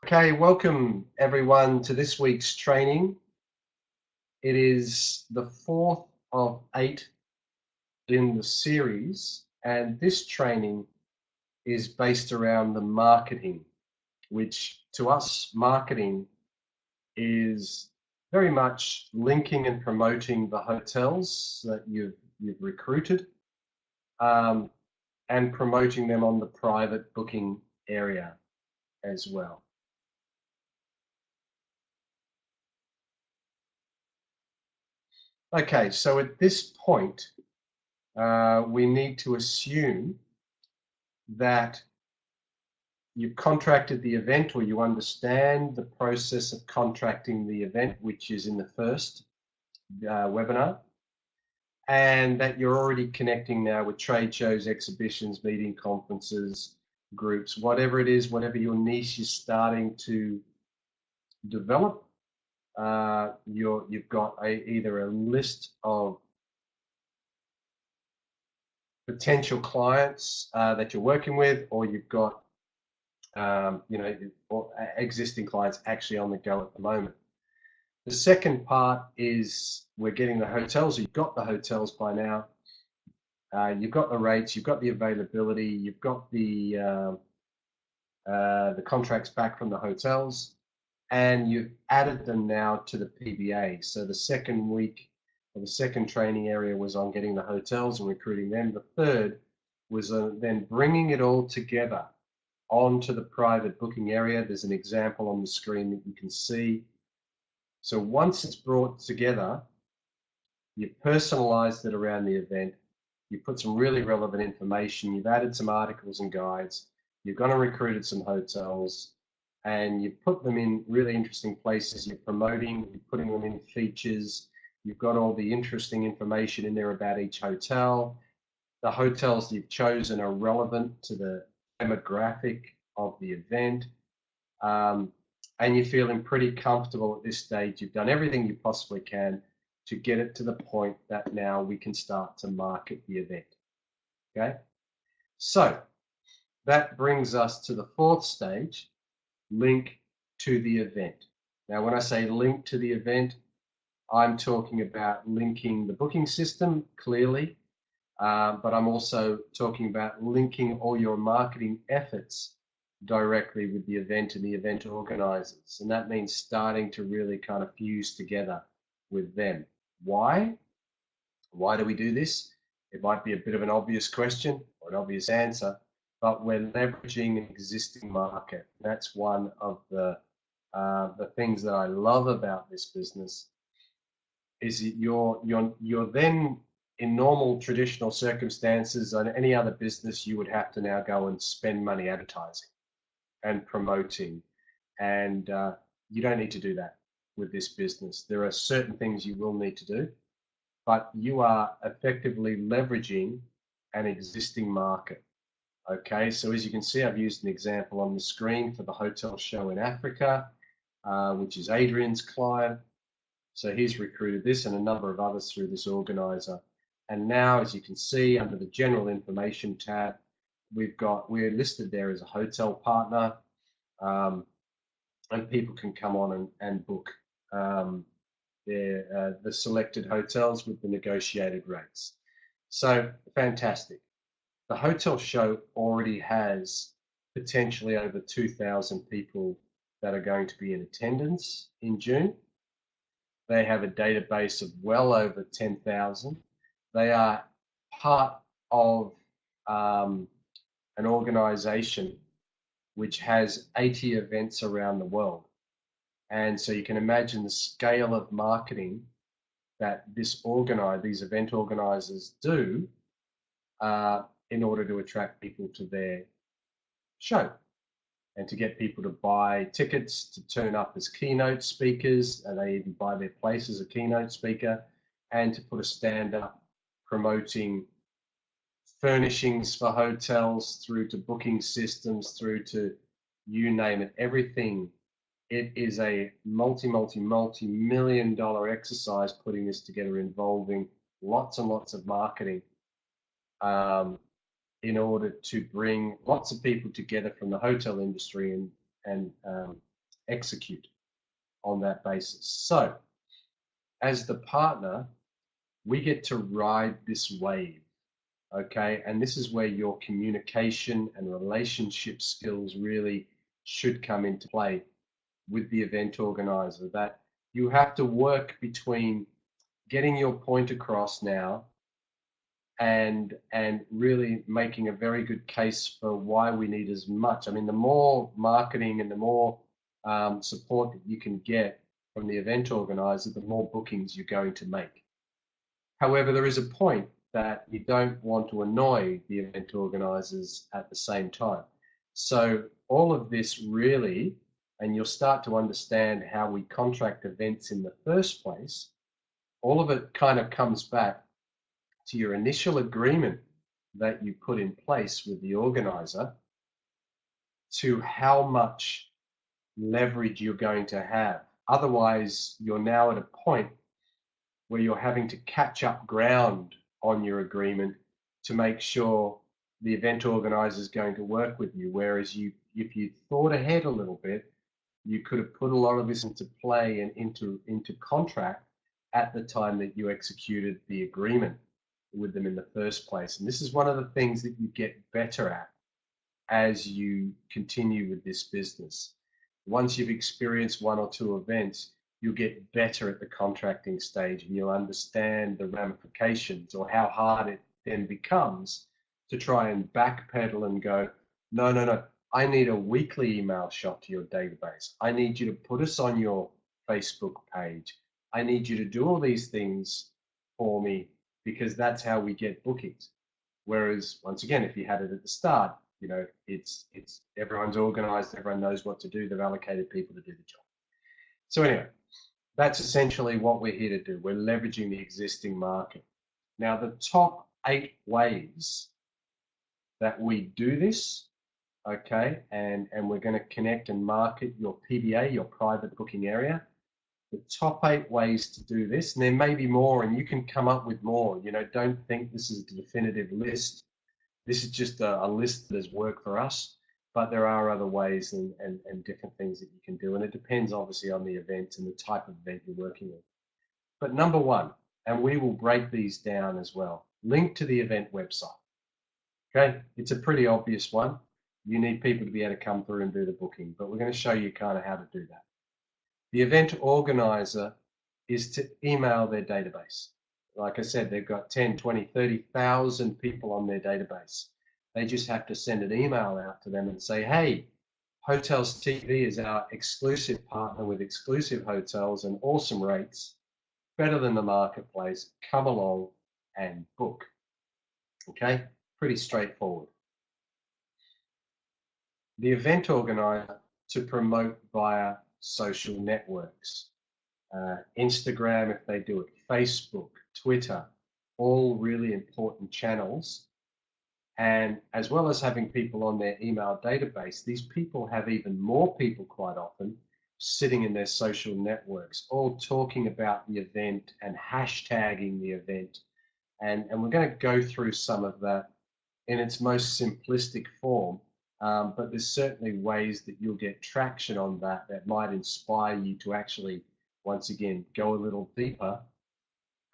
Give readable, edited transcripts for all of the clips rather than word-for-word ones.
Okay, welcome everyone to this week's training. It is the fourth of 8 in the series, and this training is based around the marketing, which to us, marketing is very much linking and promoting the hotels that you've recruited, and promoting them on the private booking area as well. Okay, so at this point, we need to assume that you've contracted the event, or you understand the process of contracting the event, which is in the first webinar, and that you're already connecting now with trade shows, exhibitions, meeting, conferences, groups, whatever it is, whatever your niche is starting to develop. You've got either a list of potential clients that you're working with, or you've got or existing clients actually on the go at the moment. The second part is we're getting the hotels. You've got the hotels by now. You've got the rates. You've got the availability. You've got the contracts back from the hotels, and you've added them now to the PBA. So the second week, or the second training area, was on getting the hotels and recruiting them. The third was then bringing it all together onto the private booking area. There's an example on the screen that you can see. So once it's brought together, you've personalized it around the event, you put some really relevant information, you've added some articles and guides, you've gone and recruited some hotels, and you've put them in really interesting places. You're promoting, you're putting them in features, you've got all the interesting information in there about each hotel. The hotels you've chosen are relevant to the demographic of the event, and you're feeling pretty comfortable at this stage. You've done everything you possibly can to get it to the point that now we can start to market the event. Okay, so that brings us to the fourth stage, link to the event. Now, when I say link to the event, I'm talking about linking the booking system clearly, but I'm also talking about linking all your marketing efforts directly with the event and the event organizers. And that means starting to really kind of fuse together with them. Why? Why do we do this? It might be a bit of an obvious question or an obvious answer, but we're leveraging an existing market. That's one of the things that I love about this business, is that you're then, in normal traditional circumstances on any other business, you would have to now go and spend money advertising and promoting, and you don't need to do that with this business. There are certain things you will need to do, but you are effectively leveraging an existing market. Okay, so as you can see, I've used an example on the screen for the hotel show in Africa, which is Adrian's client. So he's recruited this and a number of others through this organizer. And now, as you can see, under the general information tab, we're listed there as a hotel partner, and people can come on and book the selected hotels with the negotiated rates. So fantastic. The hotel show already has potentially over 2,000 people that are going to be in attendance in June. They have a database of well over 10,000. They are part of an organization which has 80 events around the world. And so you can imagine the scale of marketing that these event organizers do in order to attract people to their show and to get people to buy tickets to turn up as keynote speakers, and they even buy their place as a keynote speaker, and to put a stand up promoting furnishings for hotels through to booking systems, through to you name it, everything. It is a multi-million dollar exercise putting this together, involving lots and lots of marketing in order to bring lots of people together from the hotel industry and execute on that basis. So as the partner, we get to ride this wave, okay? And this is where your communication and relationship skills really should come into play with the event organizer, that you have to work between getting your point across now and really making a very good case for why we need as much. I mean, the more marketing and the more support that you can get from the event organizer, the more bookings you're going to make. However, there is a point that you don't want to annoy the event organizers at the same time. So all of this really, and you'll start to understand how we contract events in the first place, all of it kind of comes back to your initial agreement that you put in place with the organizer, to how much leverage you're going to have. Otherwise, you're now at a point where you're having to catch up ground on your agreement to make sure the event organizer is going to work with you. Whereas if you thought ahead a little bit, you could have put a lot of this into play and into contract at the time that you executed the agreement with them in the first place. And this is one of the things that you get better at as you continue with this business. Once you've experienced one or two events, you'll get better at the contracting stage, and you'll understand the ramifications, or how hard it then becomes to try and backpedal and go, no, no, no, I need a weekly email shot to your database. I need you to put us on your Facebook page. I need you to do all these things for me, because that's how we get bookings. Whereas, once again, if you had it at the start, it's everyone's organized, everyone knows what to do, they've allocated people to do the job. So anyway, that's essentially what we're here to do. We're leveraging the existing market. Now, the top 8 ways that we do this, okay, and we're going to connect and market your PBA, your private booking area. The top 8 ways to do this, and there may be more, and you can come up with more. Don't think this is a definitive list. This is just a list that has worked for us, but there are other ways and different things that you can do, and it depends obviously on the event and the type of event you're working with. But number 1, and we will break these down as well, link to the event website. Okay, it's a pretty obvious one. You need people to be able to come through and do the booking, but we're going to show you kind of how to do that. The event organizer is to email their database. Like I said, they've got 10, 20, 30,000 people on their database. They just have to send an email out to them and say, hey, Hotels TV is our exclusive partner with exclusive hotels and awesome rates, better than the marketplace. Come along and book. Okay, pretty straightforward. The event organizer to promote via social networks. Instagram, if they do it, Facebook, Twitter, all really important channels. And as well as having people on their email database, these people have even more people quite often sitting in their social networks, all talking about the event and hashtagging the event. And we're going to go through some of that in its most simplistic form. But there's certainly ways that you'll get traction on that might inspire you to actually, once again, go a little deeper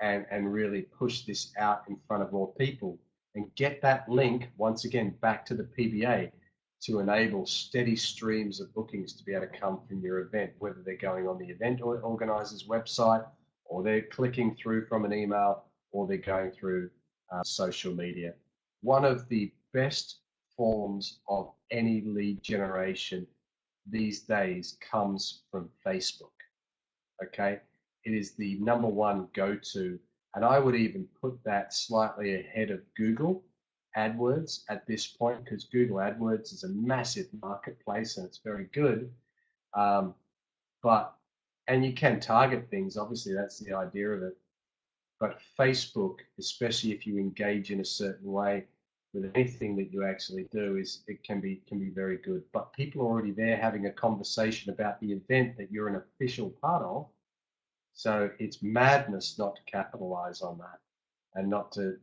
and really push this out in front of more people and get that link, once again, back to the PBA to enable steady streams of bookings to be able to come from your event, whether they're going on the event organizer's website, or they're clicking through from an email, or they're going through social media. One of the best forms of any lead generation these days comes from Facebook. Okay, it is the number 1 go-to, and I would even put that slightly ahead of Google AdWords at this point, because Google AdWords is a massive marketplace and it's very good. And you can target things, obviously that's the idea of it. But Facebook, especially if you engage in a certain way with anything that you actually do, it can be very good. But people are already there having a conversation about the event that you're an official part of. So it's madness not to capitalize on that and not to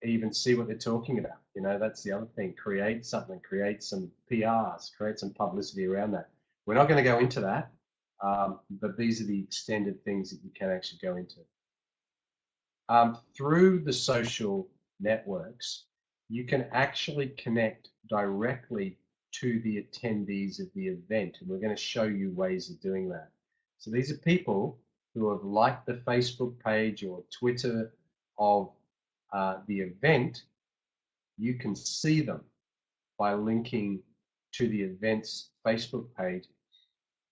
even see what they're talking about. That's the other thing. Create something, create some PRs, create some publicity around that. We're not going to go into that, but these are the extended things that you can actually go into. Through the social networks, you can actually connect directly to the attendees of the event, and we're going to show you ways of doing that. So these are people who have liked the Facebook page or Twitter of the event. You can see them by linking to the event's Facebook page.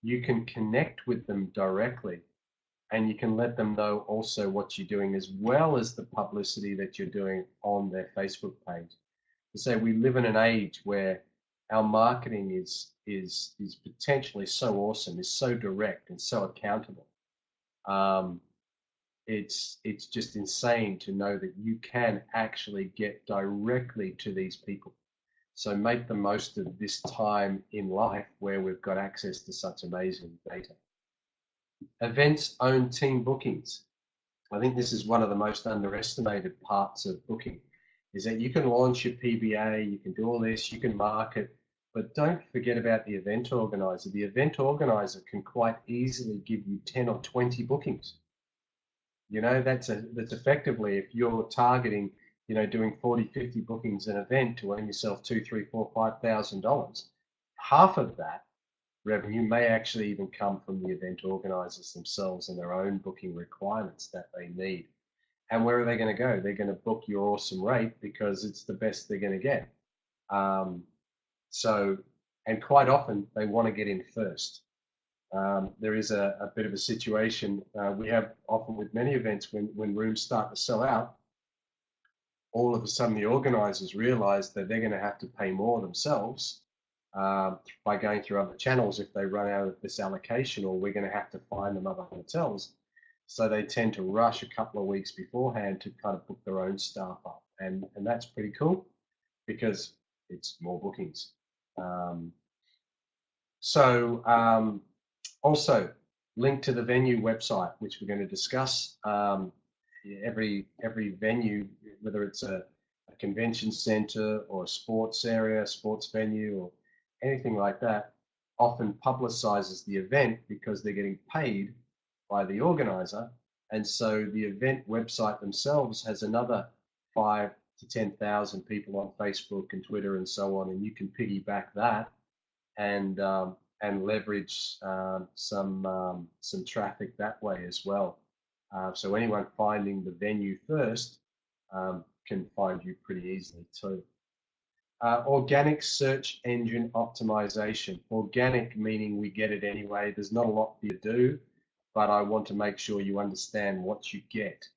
You can connect with them directly, and you can let them know also what you're doing, as well as the publicity that you're doing on their Facebook page. So we live in an age where our marketing is potentially so awesome, is so direct and so accountable. It's just insane to know that you can actually get directly to these people. So make the most of this time in life where we've got access to such amazing data. Events own team bookings. I think this is one of the most underestimated parts of booking, is that you can launch your PBA, you can do all this, you can market, but don't forget about the event organizer. The event organizer can quite easily give you 10 or 20 bookings. You know, that's effectively, if you're targeting, you know, doing 40, 50 bookings an event to earn yourself $2, $3, $4, $5,000, half of that revenue may actually even come from the event organizers themselves and their own booking requirements that they need. And where are they going to go? They're going to book your awesome rate because it's the best they're going to get. And quite often they want to get in first. There is a bit of a situation we have often with many events when rooms start to sell out. All of a sudden the organizers realize that they're going to have to pay more themselves by going through other channels if they run out of this allocation, or we're going to have to find them other hotels. So they tend to rush a couple of weeks beforehand to kind of book their own staff up. And that's pretty cool because it's more bookings. Also, link to the venue website, which we're going to discuss. Every venue, whether it's a convention center or a sports area, sports venue, or anything like that, often publicizes the event because they're getting paid by the organizer. And so the event website themselves has another 5 to 10,000 people on Facebook and Twitter and so on, and you can piggyback that and leverage some traffic that way as well. So anyone finding the venue first can find you pretty easily too. Organic search engine optimization. Organic meaning we get it anyway. There's not a lot for you to do, but I want to make sure you understand what you get.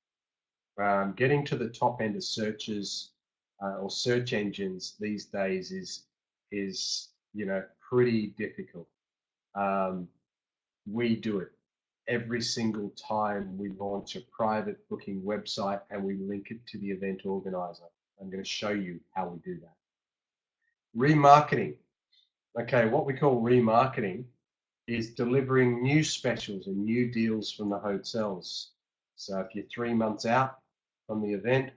Getting to the top end of searches or search engines these days is you know, pretty difficult. We do it every single time we launch a private booking website and we link it to the event organizer. I'm going to show you how we do that. Remarketing. Okay, what we call remarketing is delivering new specials and new deals from the hotels. So if you're 3 months out from the event,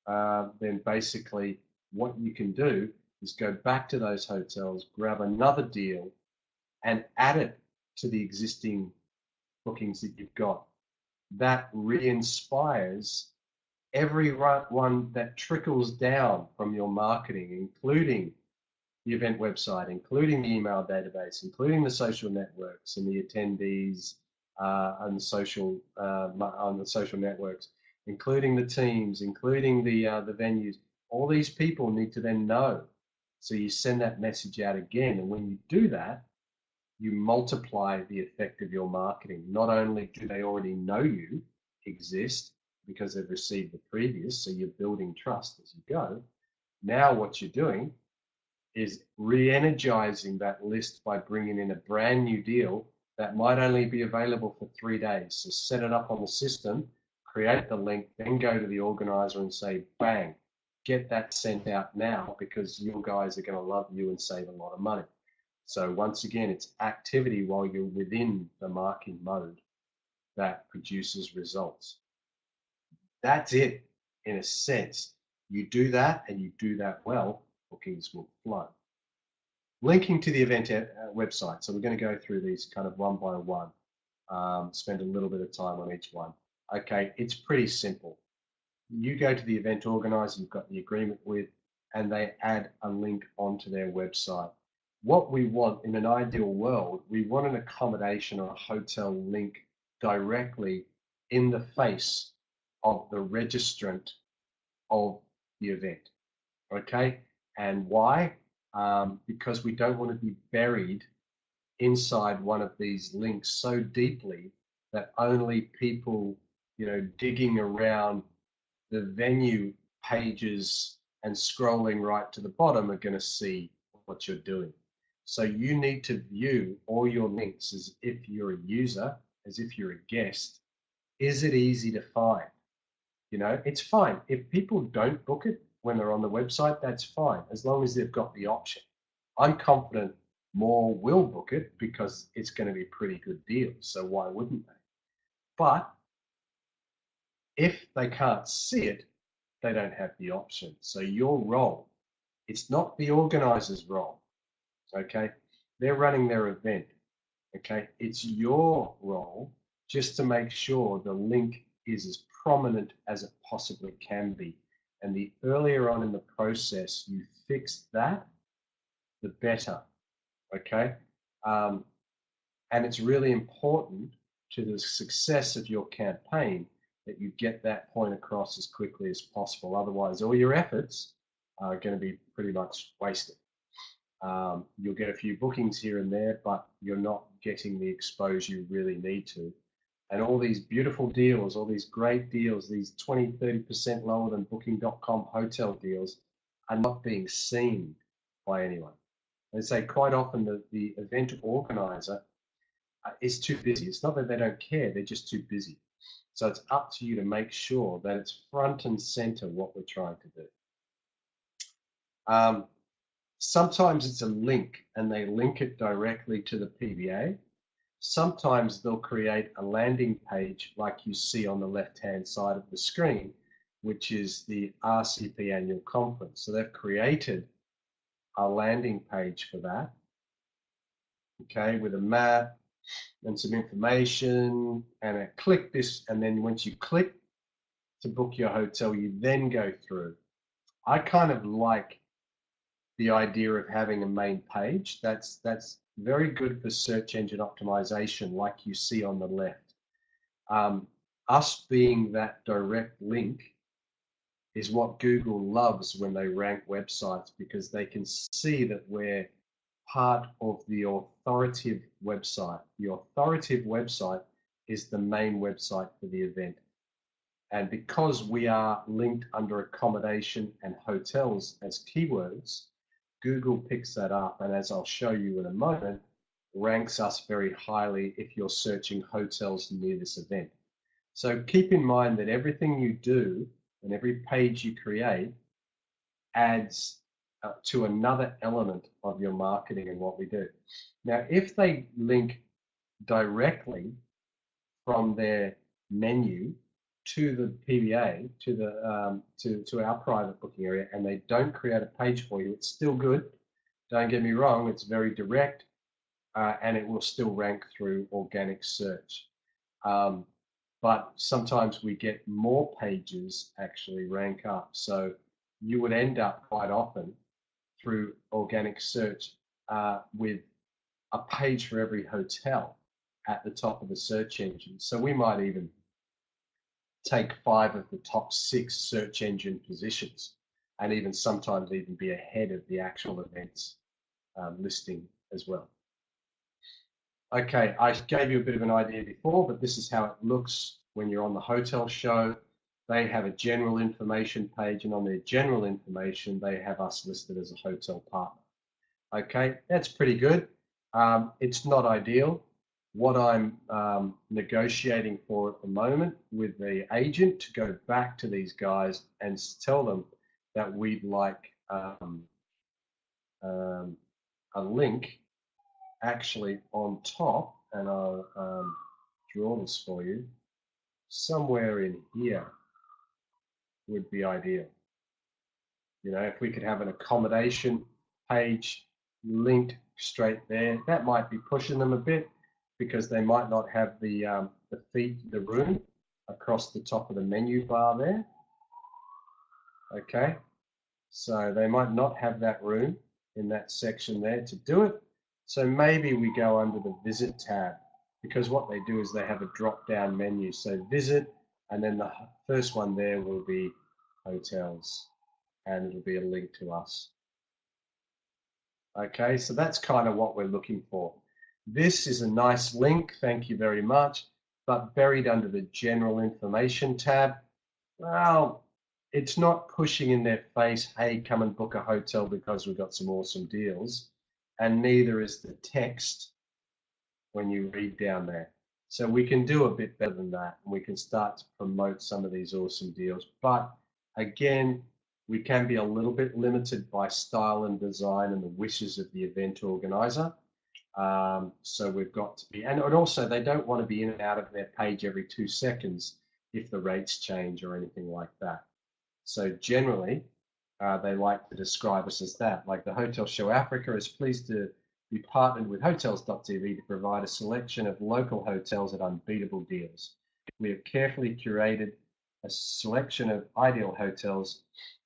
then basically what you can do is go back to those hotels, grab another deal, and add it to the existing bookings that you've got. That re-inspires everyone that trickles down from your marketing, including the event website, including the email database, including the social networks and the attendees on the social networks, including the teams, including the venues. All these people need to then know. So you send that message out again, and when you do that, you multiply the effect of your marketing. Not only do they already know you exist because they've received the previous, so you're building trust as you go. Now what you're doing is re-energizing that list by bringing in a brand new deal that might only be available for 3 days. So set it up on the system, create the link, then go to the organizer and say, bang, get that sent out now because your guys are going to love you and save a lot of money. So once again, it's activity while you're within the marketing mode that produces results. That's it, in a sense. You do that and you do that well, bookings will flow. linking to the event website. So we're going to go through these kind of one by one, spend a little bit of time on each one. Okay, it's pretty simple. You go to the event organizer you've got the agreement with, and they add a link onto their website. What we want in an ideal world, we want an accommodation or a hotel link directly in the face of the registrant of the event. Okay, and why? Because we don't want to be buried inside one of these links so deeply that only people, digging around the venue pages and scrolling right to the bottom are going to see what you're doing. So you need to view all your links as if you're a user, as if you're a guest. Is it easy to find? It's fine. If people don't book it when they're on the website, that's fine, as long as they've got the option. I'm confident more will book it because it's going to be a pretty good deal. So why wouldn't they? But if they can't see it, they don't have the option. So your role, it's not the organizer's role, okay? They're running their event, okay? It's your role just to make sure the link is as prominent as it possibly can be. And the earlier on in the process you fix that, the better, okay? And it's really important to the success of your campaign that you get that point across as quickly as possible. Otherwise, all your efforts are going to be pretty much wasted. You'll get a few bookings here and there, but you're not getting the exposure you really need to. And all these beautiful deals, all these great deals, these 20, 30% lower than booking.com hotel deals are not being seen by anyone. They say quite often that the event organizer is too busy. It's not that they don't care, they're just too busy. So it's up to you to make sure that it's front and center what we're trying to do. Sometimes it's a link and they link it directly to the PBA. Sometimes they'll create a landing page like you see on the left-hand side of the screen, which is the RCP annual conference. So they've created a landing page for that, okay, with a map and some information and a click this, and then once you click to book your hotel, you then go through. I kind of like the idea of having a main page. That's very good for search engine optimization, like you see on the left. Us being that direct link is what Google loves when they rank websites, because they can see that we're part of the authoritative website. The authoritative website is the main website for the event. And because we are linked under accommodation and hotels as keywords, Google picks that up, and as I'll show you in a moment, ranks us very highly if you're searching hotels near this event. So keep in mind that everything you do and every page you create adds to another element of your marketing and what we do. Now, if they link directly from their menu to the PBA, to the to our private booking area, and they don't create a page for you, it's still good. Don't get me wrong, it's very direct, and it will still rank through organic search. But sometimes we get more pages actually rank up. So you would end up quite often through organic search with a page for every hotel at the top of the search engine. So we might even take 5 of the top 6 search engine positions, and even sometimes even be ahead of the actual events listing as well. Okay, I gave you a bit of an idea before, but this is how it looks when you're on the hotel show. They have a general information page, and on their general information, they have us listed as a hotel partner. Okay, that's pretty good. It's not ideal. What I'm negotiating for at the moment with the agent to go back to these guys and tell them that we'd like a link actually on top, and I'll draw this for you. Somewhere in here would be ideal. If we could have an accommodation page linked straight there. That might be pushing them a bit because they might not have the room across the top of the menu bar there. Okay, so they might not have that room in that section there to do it. So maybe we go under the visit tab, because what they do is they have a drop down menu. So visit, and then the first one there will be hotels, and it'll be a link to us. Okay, so that's kind of what we're looking for. This is a nice link, thank you very much, but buried under the general information tab. Well, it's not pushing in their face, hey, come and book a hotel because we've got some awesome deals. And neither is the text when you read down there. So we can do a bit better than that. And we can start to promote some of these awesome deals. But again, we can be a little bit limited by style and design and the wishes of the event organizer. So we've got to be, and also they don't want to be in and out of their page every 2 seconds if the rates change or anything like that. So generally, they like to describe us as that. Like the Hotel Show Africa is pleased to be partnered with Hotels.tv to provide a selection of local hotels at unbeatable deals. We have carefully curated a selection of ideal hotels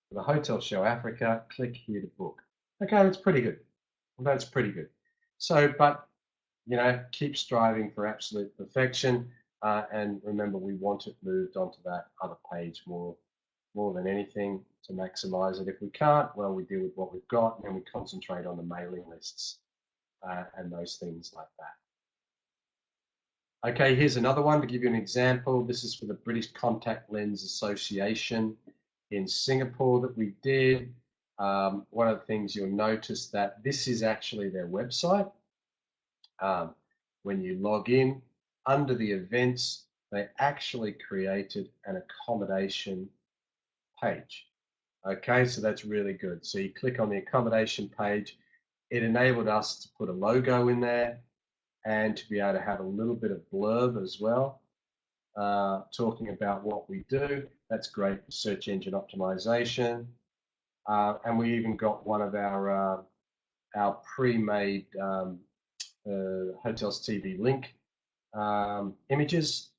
for the Hotel Show Africa. Click here to book. Okay, that's pretty good. That's pretty good. So, but keep striving for absolute perfection, and remember, we want it moved onto that other page more than anything to maximize it. If we can't, well, we deal with what we've got, and then we concentrate on the mailing lists and those things like that. Okay, here's another one to give you an example. This is for the British Contact Lens Association in Singapore that we did. One of the things you'll notice that this is actually their website. When you log in, under the events, they actually created an accommodation page. Okay, so that's really good. So you click on the accommodation page. It enabled us to put a logo in there and to be able to have a little bit of blurb as well, talking about what we do. That's great for search engine optimization. And we even got one of our pre-made Hotels TV link images,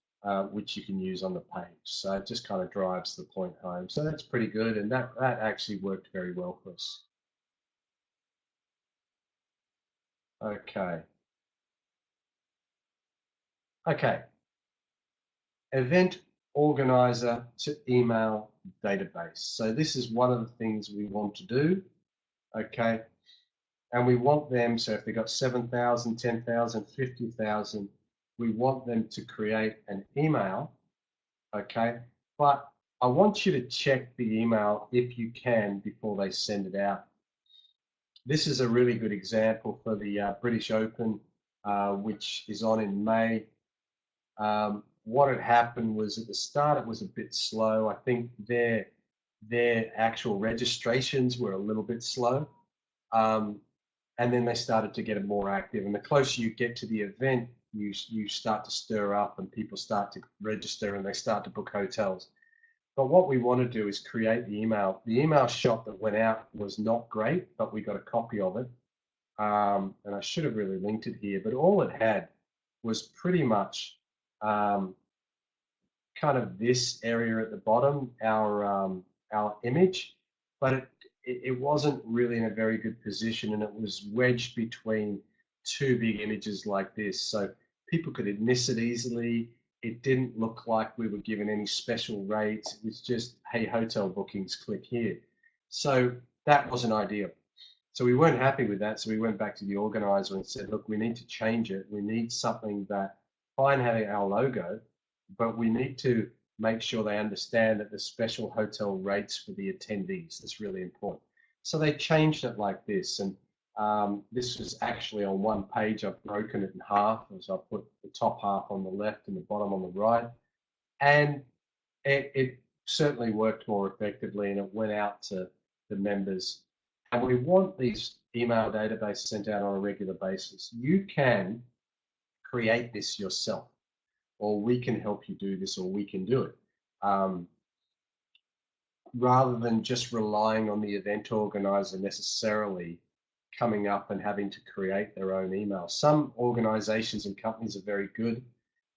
which you can use on the page. So it just kind of drives the point home. So that's pretty good, and that actually worked very well for us. Okay. Okay. Event organizer to email database. So this is one of the things we want to do. Okay. And we want them, so if they've got 7,000, 10,000, 50,000, we want them to create an email. Okay. But I want you to check the email if you can before they send it out. This is a really good example for the British Open, which is on in May. What had happened was at the start it was a bit slow. I think their actual registrations were a little bit slow, and then they started to get more active. And the closer you get to the event, you start to stir up, and people start to register, and they start to book hotels. But what we want to do is create the email. The email shot that went out was not great, but we got a copy of it. And I should have really linked it here, but all it had was pretty much kind of this area at the bottom, our image, but it wasn't really in a very good position, and it was wedged between two big images like this. So people could miss it easily. It didn't look like we were given any special rates. It was just, hey, hotel bookings, click here. So that wasn't ideal. So we weren't happy with that. So we went back to the organizer and said, look, we need to change it. We need something that, fine having our logo, but we need to make sure they understand that there's special hotel rates for the attendees. That's really important. So they changed it like this. And this was actually on one page. I've broken it in half, as I put the top half on the left and the bottom on the right. And it certainly worked more effectively, and it went out to the members. And we want these email databases sent out on a regular basis. You can create this yourself, or we can help you do this, or we can do it. Rather than just relying on the event organizer necessarily coming up and having to create their own email. Some organizations and companies are very good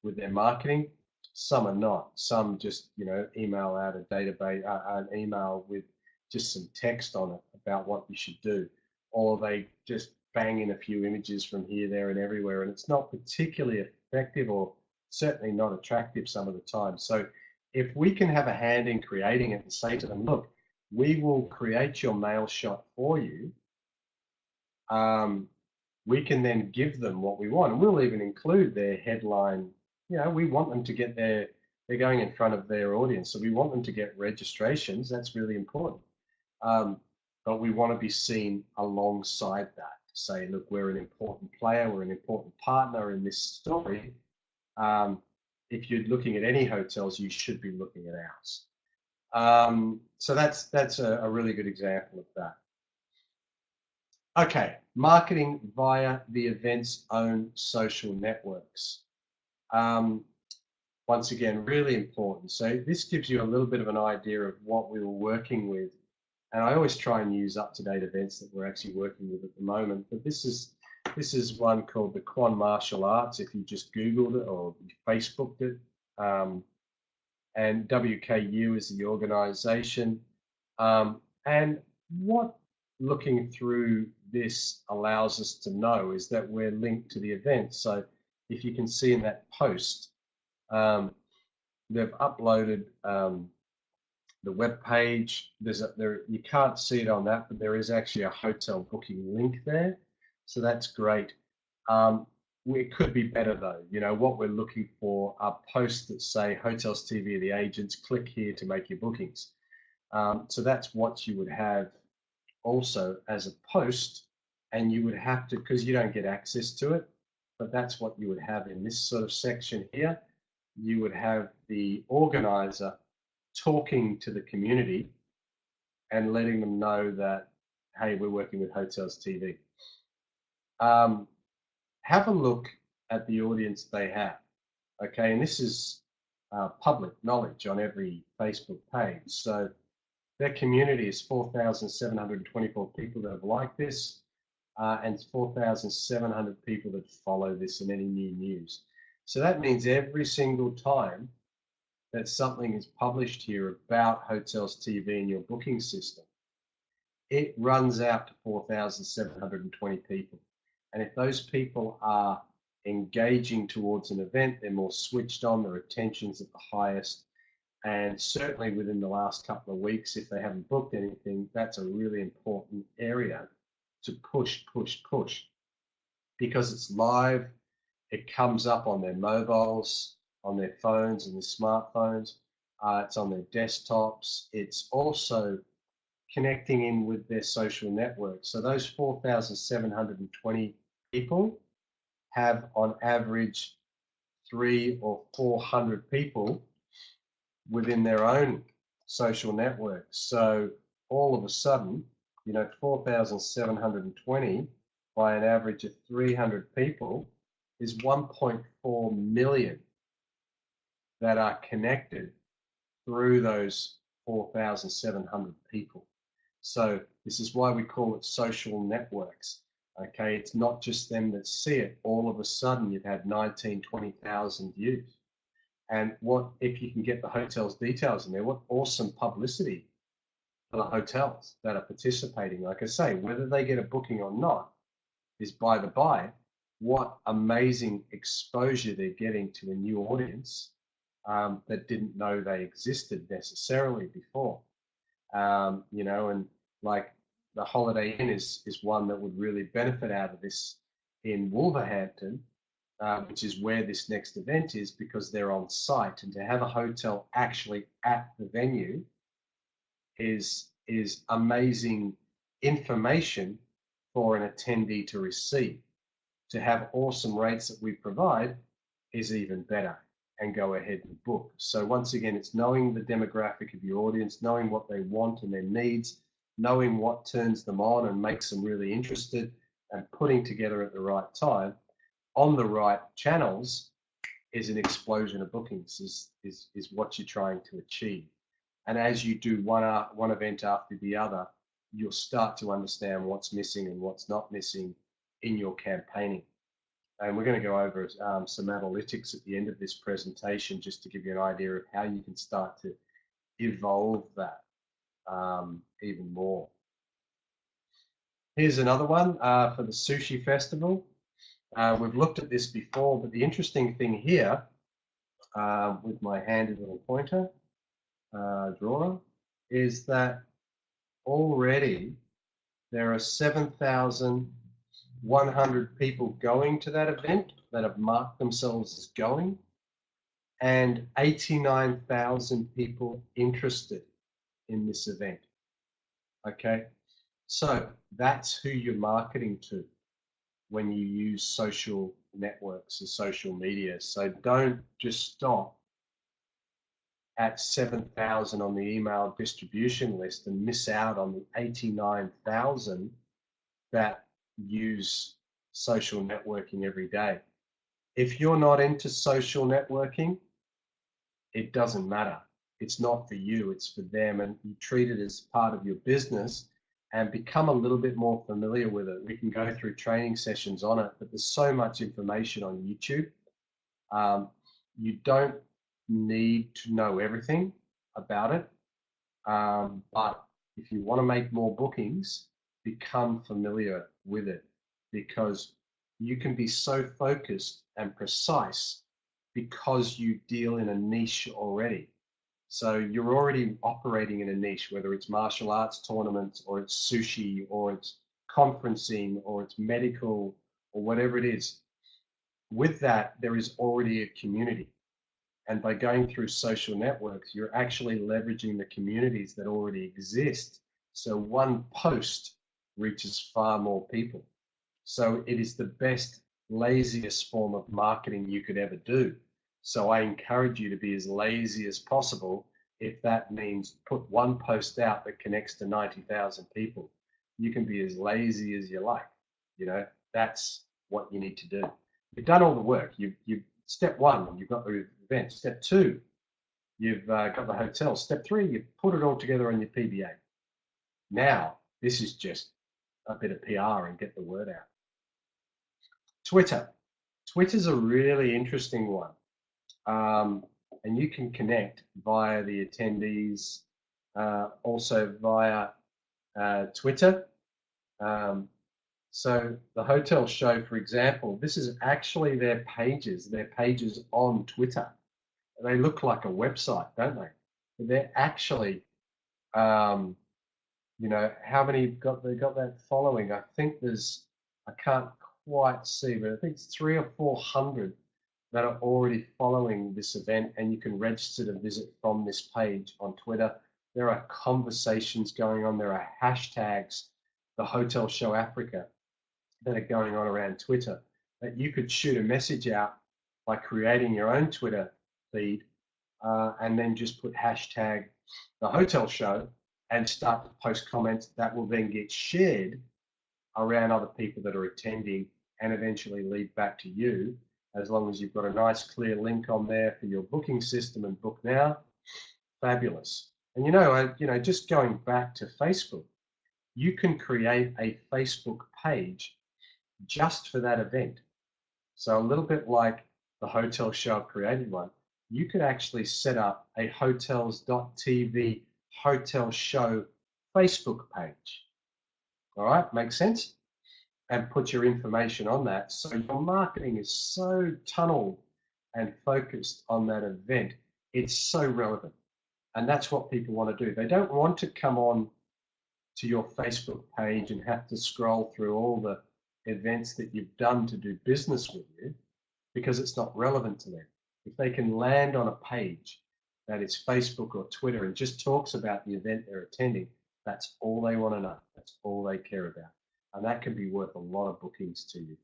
with their marketing. Some are not. Some just, email out a database, an email with just some text on it about what you should do, or they just bang in a few images from here, there, and everywhere, and it's not particularly effective or certainly not attractive some of the time. So if we can have a hand in creating it and say to them, look, we will create your mail shot for you, we can then give them what we want. And we'll even include their headline. We want them to get they're going in front of their audience. So we want them to get registrations. That's really important. But we want to be seen alongside that. Say, look, we're an important player. We're an important partner in this story. If you're looking at any hotels, you should be looking at ours. So that's a really good example of that. Okay, marketing via the event's own social networks. Once again, really important. So this gives you a little bit of an idea of what we were working with. And I always try and use up-to-date events that we're actually working with at the moment. But this is one called the Quan Martial Arts, if you just Googled it or Facebooked it. And WKU is the organization. And what looking through this allows us to know is that we're linked to the event. So if you can see in that post, they've uploaded the web page. You can't see it on that, but there is actually a hotel booking link there. So that's great. It could be better though. What we're looking for are posts that say Hotels TV are the agents, click here to make your bookings. So that's what you would have also as a post, and you would have to, because you don't get access to it, but that's what you would have in this sort of section here. You would have the organizer talking to the community and letting them know that, hey, we're working with Hotels TV. Have a look at the audience they have, okay? And this is public knowledge on every Facebook page. So their community is 4,724 people that have liked this, and 4,700 people that follow this in any new news. So that means every single time that something is published here about Hotels TV in your booking system, it runs out to 4,720 people. And if those people are engaging towards an event, they're more switched on, their attention's at the highest. And certainly within the last couple of weeks, if they haven't booked anything, that's a really important area to push, because it's live. It comes up on their mobiles, on their phones and their smartphones. It's on their desktops. It's also connecting in with their social networks. So those 4,720 people have on average 300 or 400 people within their own social networks. So all of a sudden, 4,720 by an average of 300 people is 1.4 million that are connected through those 4,700 people. So this is why we call it social networks. Okay, it's not just them that see it. All of a sudden, you've had 19, 20,000 views. And what if you can get the hotel's details in there? What awesome publicity for the hotels that are participating. Like I say, whether they get a booking or not is by the by. What amazing exposure they're getting to a new audience that didn't know they existed necessarily before. And like the Holiday Inn is one that would really benefit out of this in Wolverhampton, which is where this next event is, because they're on site, and to have a hotel actually at the venue is amazing information for an attendee to receive. To have awesome rates that we provide is even better, and go ahead and book. So once again, it's knowing the demographic of your audience, knowing what they want and their needs, knowing what turns them on and makes them really interested, and putting together at the right time on the right channels is an explosion of bookings, is what you're trying to achieve. And as you do one event after the other, you'll start to understand what's missing and what's not missing in your campaigning. And we're going to go over some analytics at the end of this presentation just to give you an idea of how you can start to evolve that even more. Here's another one for the Sushi Festival. We've looked at this before, but the interesting thing here with my handy little pointer drawer is that already there are 7,100 people going to that event that have marked themselves as going, and 89,000 people interested in this event. Okay, so that's who you're marketing to when you use social networks and social media. So don't just stop at 7,000 on the email distribution list and miss out on the 89,000 that use social networking every day. If you're not into social networking, it doesn't matter. It's not for you, it's for them, and you treat it as part of your business and become a little bit more familiar with it. We can go through training sessions on it, but there's so much information on YouTube. You don't need to know everything about it, but if you want to make more bookings, become familiar with it, because you can be so focused and precise because you deal in a niche already. So you're already operating in a niche, whether it's martial arts tournaments or it's sushi or it's conferencing or it's medical or whatever it is. With that, there is already a community. And by going through social networks, you're actually leveraging the communities that already exist. So one post reaches far more people. So it is the best, laziest form of marketing you could ever do. So I encourage you to be as lazy as possible. If that means put one post out that connects to 90,000 people, you can be as lazy as you like. You know, that's what you need to do. You've done all the work. You've step one, you've got the event. Step two, you've got the hotel. Step three, you've put it all together on your PBA. Now, this is just a bit of PR and get the word out. Twitter. Twitter's a really interesting one. And you can connect via the attendees, also via Twitter. So the hotel show, for example, this is actually their pages on Twitter. They look like a website, don't they? But they're actually, you know, how many they got that following? I think I can't quite see, but I think it's 300 or 400 that are already following this event, and you can register to visit from this page on Twitter. There are conversations going on. There are hashtags, the Hotel Show Africa, that are going on around Twitter, that you could shoot a message out by creating your own Twitter feed and then just put hashtag the hotel show and start to post comments that will then get shared around other people that are attending and eventually lead back to you, as long as you've got a nice clear link on there for your booking system and book now. Fabulous. And you know, just going back to Facebook, you can create a Facebook page just for that event. So a little bit like the hotel show created one, you could actually set up a hotels.tv hotel show Facebook page. All right, makes sense? And put your information on that. So your marketing is so tunneled and focused on that event. It's so relevant. And that's what people want to do. They don't want to come on to your Facebook page and have to scroll through all the events that you've done to do business with you, because it's not relevant to them. If they can land on a page that is Facebook or Twitter and just talks about the event they're attending, that's all they want to know. That's all they care about. And that can be worth a lot of bookings to you.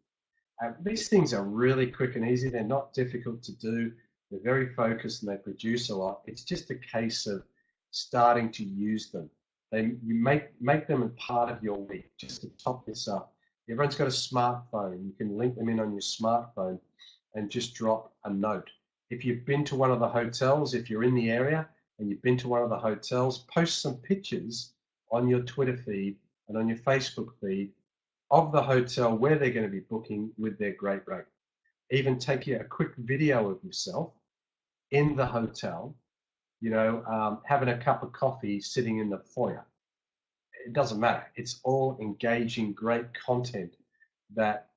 These things are really quick and easy. They're not difficult to do. They're very focused and they produce a lot. It's just a case of starting to use them. You make them a part of your week. Just to top this up, everyone's got a smartphone. You can link them in on your smartphone and just drop a note. If you've been to one of the hotels, if you're in the area and you've been to one of the hotels, post some pictures on your Twitter feed and on your Facebook feed of the hotel where they're going to be booking with their great rate. Even take a quick video of yourself in the hotel, having a cup of coffee sitting in the foyer. It doesn't matter. It's all engaging, great content that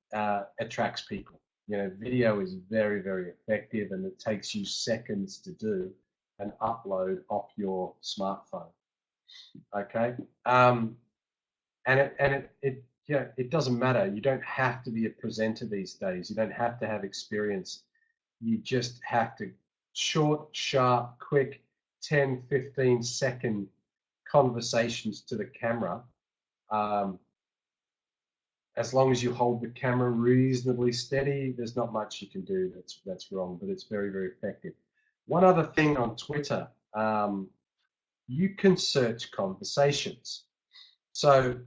attracts people. Video is very, very effective, and it takes you seconds to do an upload off your smartphone. Okay, and it doesn't matter. You don't have to be a presenter these days. You don't have to have experience. You just have to short, sharp, quick 10, 15-second conversations to the camera. As long as you hold the camera reasonably steady, there's not much you can do that's wrong, but it's very, very effective. One other thing on Twitter, you can search conversations. So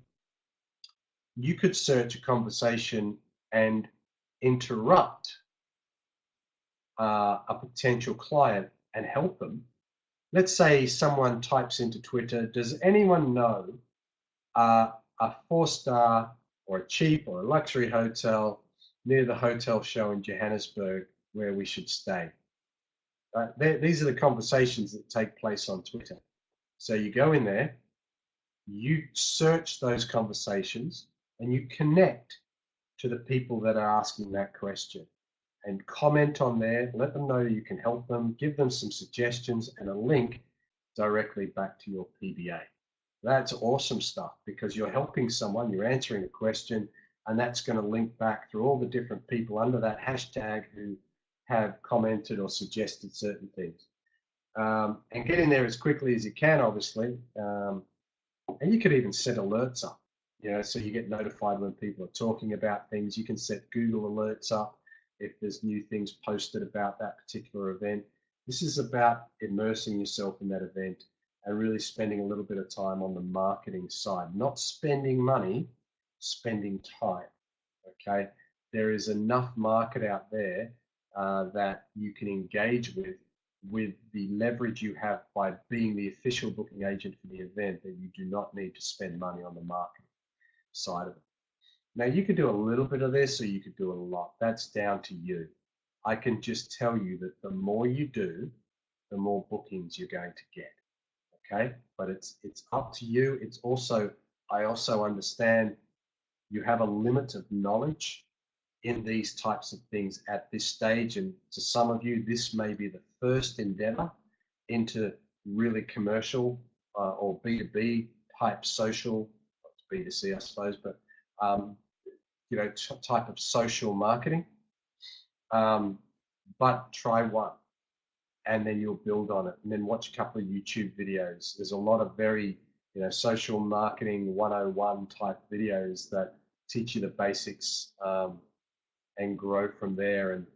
you could search a conversation and interrupt a potential client and help them. Let's say someone types into Twitter, does anyone know a 4-star or a cheap or a luxury hotel near the hotel show in Johannesburg where we should stay? These are the conversations that take place on Twitter. So you go in there, you search those conversations, and you connect to the people that are asking that question, and comment on there, let them know you can help them, give them some suggestions and a link directly back to your PBA. That's awesome stuff, because you're helping someone, you're answering a question, and that's going to link back through all the different people under that hashtag who have commented or suggested certain things. And get in there as quickly as you can, obviously. And you could even set alerts up, so you get notified when people are talking about things. You can set Google alerts up if there's new things posted about that particular event. This is about immersing yourself in that event and really spending a little bit of time on the marketing side, not spending money, spending time. Okay, there is enough market out there that you can engage with the leverage you have by being the official booking agent for the event, that you do not need to spend money on the marketing side of it. Now, you could do a little bit of this, or you could do a lot. That's down to you. I can just tell you that the more you do, the more bookings you're going to get. Okay, but it's up to you. I also understand you have a limit of knowledge in these types of things at this stage, and to some of you, this may be the first endeavor into really commercial or B2B type social, B2C, I suppose, but type of social marketing. But try one, and then you'll build on it, and then watch a couple of YouTube videos. There's a lot of very social marketing 101 type videos that teach you the basics and grow from there. And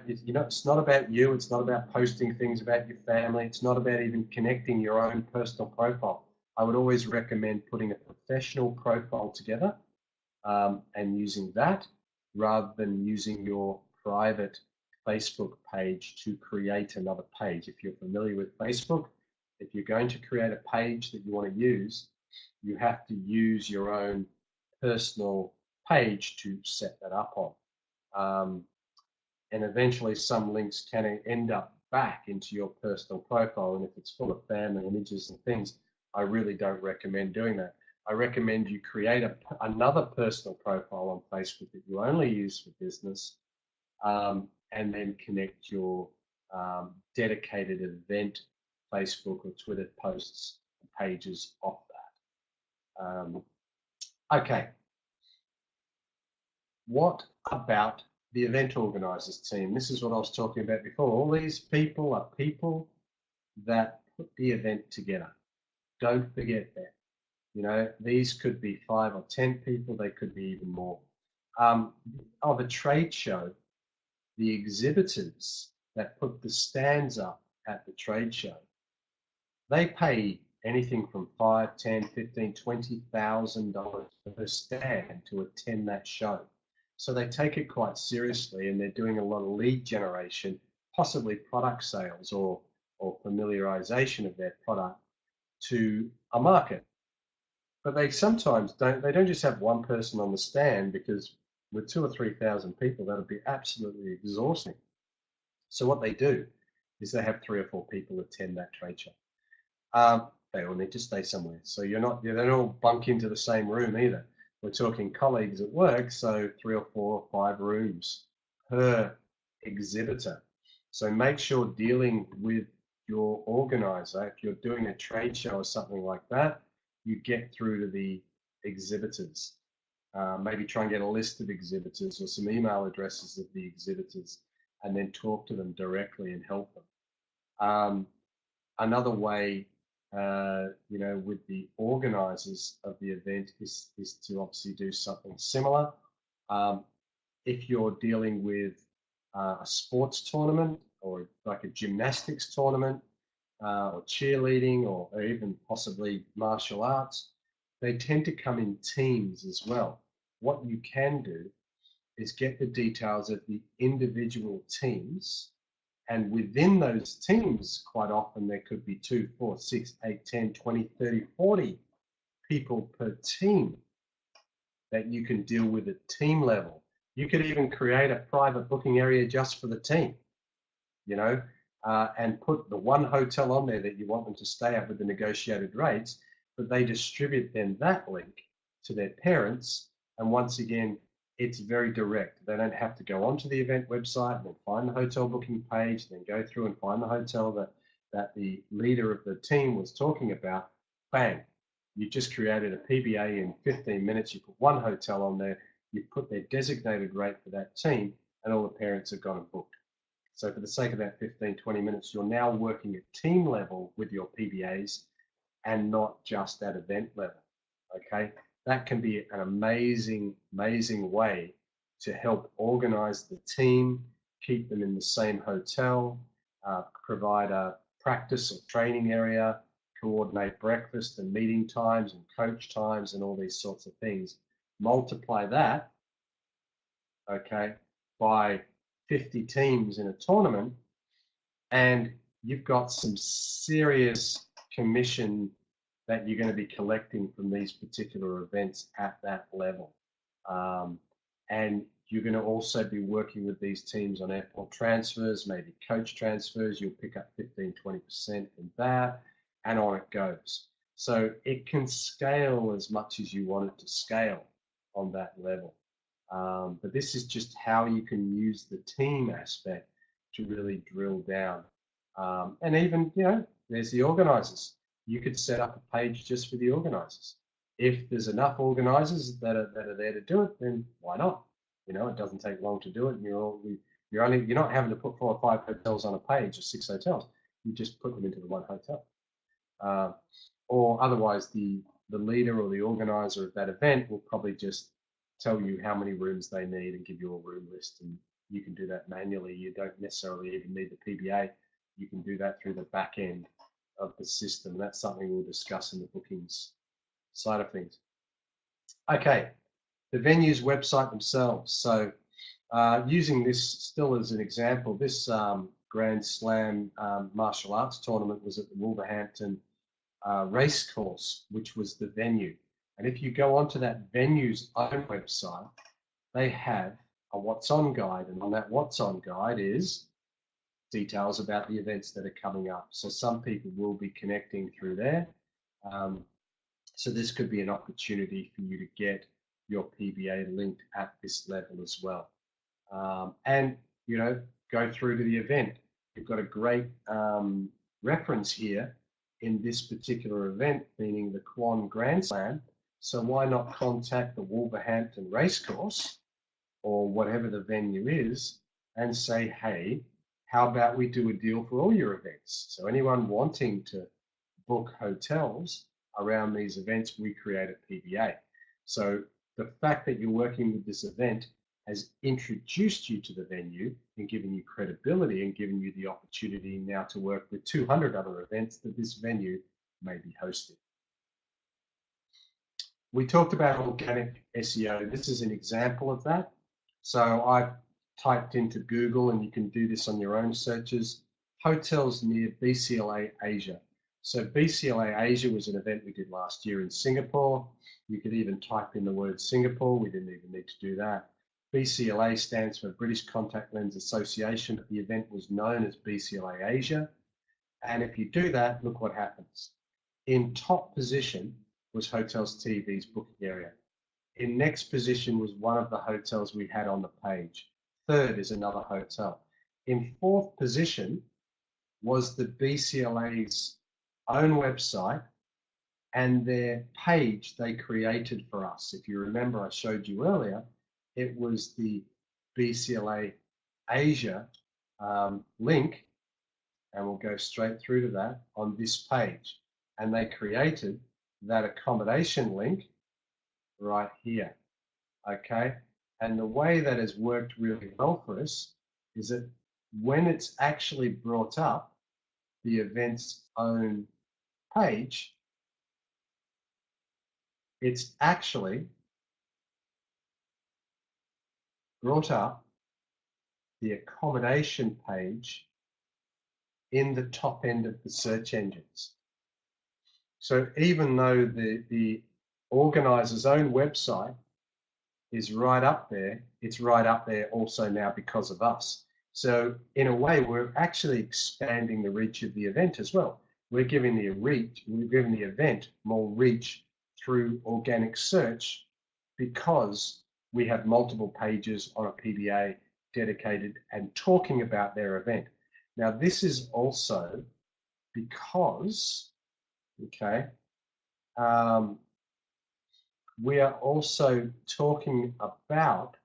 it's not about you. It's not about posting things about your family. It's not about even connecting your own personal profile. I would always recommend putting a professional profile together and using that, rather than using your private Facebook page to create another page. If you're familiar with Facebook, if you're going to create a page that you want to use, you have to use your own personal page to set that up on. And eventually some links can end up back into your personal profile, and if it's full of family images and things, I really don't recommend doing that. I recommend you create another personal profile on Facebook that you only use for business, and then connect your dedicated event Facebook or Twitter posts and pages off that. Okay. What about the event organisers team? This is what I was talking about before. All these people are people that put the event together. Don't forget that. These could be 5 or 10 people. They could be even more. Of a trade show, the exhibitors that put the stands up at the trade show, they pay anything from $5, $10, $15, $20,000 per stand to attend that show. So they take it quite seriously, and they're doing a lot of lead generation, possibly product sales or familiarization of their product to a market. But they sometimes they don't just have one person on the stand, because with 2,000 or 3,000 people, that would be absolutely exhausting. So what they do is they have 3 or 4 people attend that trade show. They all need to stay somewhere. So they don't all bunk into the same room either. We're talking colleagues at work, so 3 or 4 or 5 rooms per exhibitor. So make sure, dealing with your organizer, if you're doing a trade show or something like that, you get through to the exhibitors. Maybe try and get a list of exhibitors or some email addresses of the exhibitors, and then talk to them directly and help them. Another way, with the organisers of the event is to obviously do something similar. If you're dealing with a sports tournament, or like a gymnastics tournament, or cheerleading, or even possibly martial arts, they tend to come in teams as well. What you can do is get the details of the individual teams, and within those teams, quite often there could be 2, 4, 6, 8, 10, 20, 30, 40 people per team that you can deal with at team level. You could even create a private booking area just for the team, and put the one hotel on there that you want them to stay at with the negotiated rates, but they distribute then that link to their parents. And once again, it's very direct. They don't have to go onto the event website and then find the hotel booking page, then go through and find the hotel that the leader of the team was talking about. Bang, you just created a PBA in 15 minutes. You put one hotel on there, you put their designated rate for that team, and all the parents have gone and booked. So for the sake of that 15, 20 minutes, you're now working at team level with your PBAs and not just at event level, okay? That can be an amazing, amazing way to help organize the team, keep them in the same hotel, provide a practice or training area, coordinate breakfast and meeting times and coach times and all these sorts of things. Multiply that, okay, by 50 teams in a tournament, and you've got some serious commission that you're going to be collecting from these particular events at that level. And you're going to also be working with these teams on airport transfers, maybe coach transfers. You'll pick up 15, 20% in that, and on it goes. So it can scale as much as you want it to scale on that level. But this is just how you can use the team aspect to really drill down. And even, there's the organisers. You could set up a page just for the organisers. If there's enough organisers that are there to do it, then why not? It doesn't take long to do it. And you're not having to put 4 or 5 hotels on a page, or 6 hotels. You just put them into the one hotel. Or otherwise, the leader or the organiser of that event will probably just tell you how many rooms they need and give you a room list, and you can do that manually. You don't necessarily even need the PBA. You can do that through the back end of the system. That's something we'll discuss in the bookings side of things. Okay, the venues website themselves. So using this still as an example, this Grand Slam martial arts tournament was at the Wolverhampton race course, which was the venue. And if you go onto that venue's own website, they have a what's on guide, and on that what's on guide is details about the events that are coming up. So some people will be connecting through there. So this could be an opportunity for you to get your PBA linked at this level as well. And, go through to the event. You've got a great reference here in this particular event, meaning the Quan Grand Slam. So why not contact the Wolverhampton Racecourse, or whatever the venue is, and say, hey, how about we do a deal for all your events? So anyone wanting to book hotels around these events, we create a PBA. So the fact that you're working with this event has introduced you to the venue and given you credibility and given you the opportunity now to work with 200 other events that this venue may be hosting. We talked about organic SEO. This is an example of that. So I typed into Google, and you can do this on your own searches, hotels near BCLA Asia. So BCLA Asia was an event we did last year in Singapore. You could even type in the word Singapore. We didn't even need to do that. BCLA stands for British Contact Lens Association. The event was known as BCLA Asia. And if you do that, look what happens. In top position was Hotels TV's booking area. In next position was one of the hotels we had on the page. Third is another hotel. In fourth position was the BCLA's own website and their page they created for us. If you remember, I showed you earlier, it was the BCLA Asia link, and we'll go straight through to that on this page. And they created that accommodation link right here, okay? And the way that has worked really well for us is that when it's actually brought up, the event's own page, it's actually brought up the accommodation page in the top end of the search engines. So even though the organizer's own website is right up there, it's right up there also now because of us. So in a way, we're actually expanding the reach of the event as well. We're giving the event more reach through organic search because we have multiple pages on a PBA dedicated and talking about their event. Now, this is also because, okay, we are also talking about,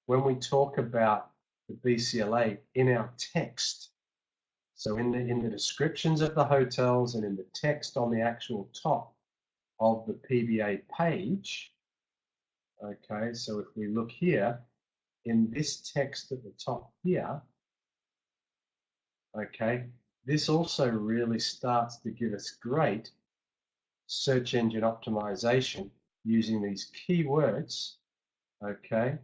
when we talk about the BCLA in our text, so in the descriptions of the hotels and in the text on the actual top of the PBA page, okay, so if we look here, in this text at the top here, okay, this also really starts to give us great search engine optimization using these keywords, okay,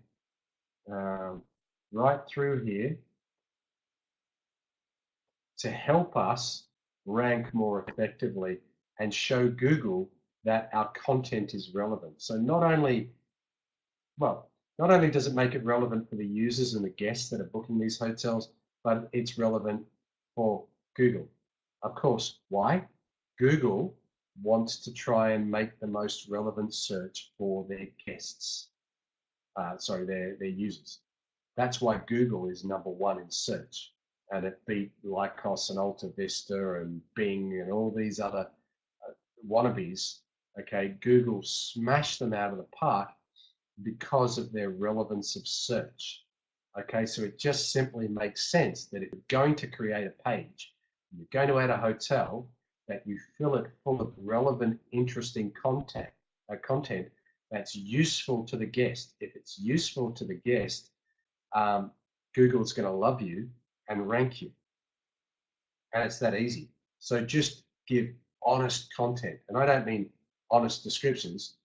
right through here to help us rank more effectively and show Google that our content is relevant. So not only does it make it relevant for the users and the guests that are booking these hotels, but it's relevant for Google. Of course, why? Google wants to try and make the most relevant search for their guests, their users. That's why Google is #1 in search, and it beat Lycos and Alta Vista and Bing and all these other wannabes. Okay, Google smashed them out of the park because of their relevance of search. Okay, so it just simply makes sense that if you're going to create a page, you're going to add a hotel, that you fill it full of relevant, interesting content that's useful to the guest. If it's useful to the guest, Google's going to love you and rank you. And it's that easy. So just give honest content. And I don't mean honest descriptions,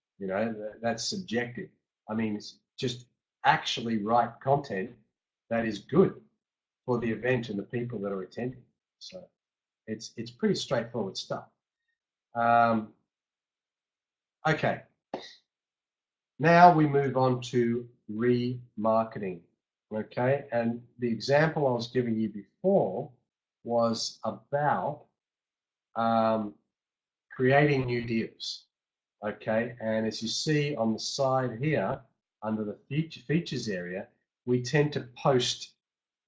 that's subjective. I mean, it's just actually write content that is good for the event and the people that are attending. So it's pretty straightforward stuff. Okay. Now we move on to remarketing. Okay, and the example I was giving you before was about creating new deals. Okay, and as you see on the side here, under the features area, we tend to post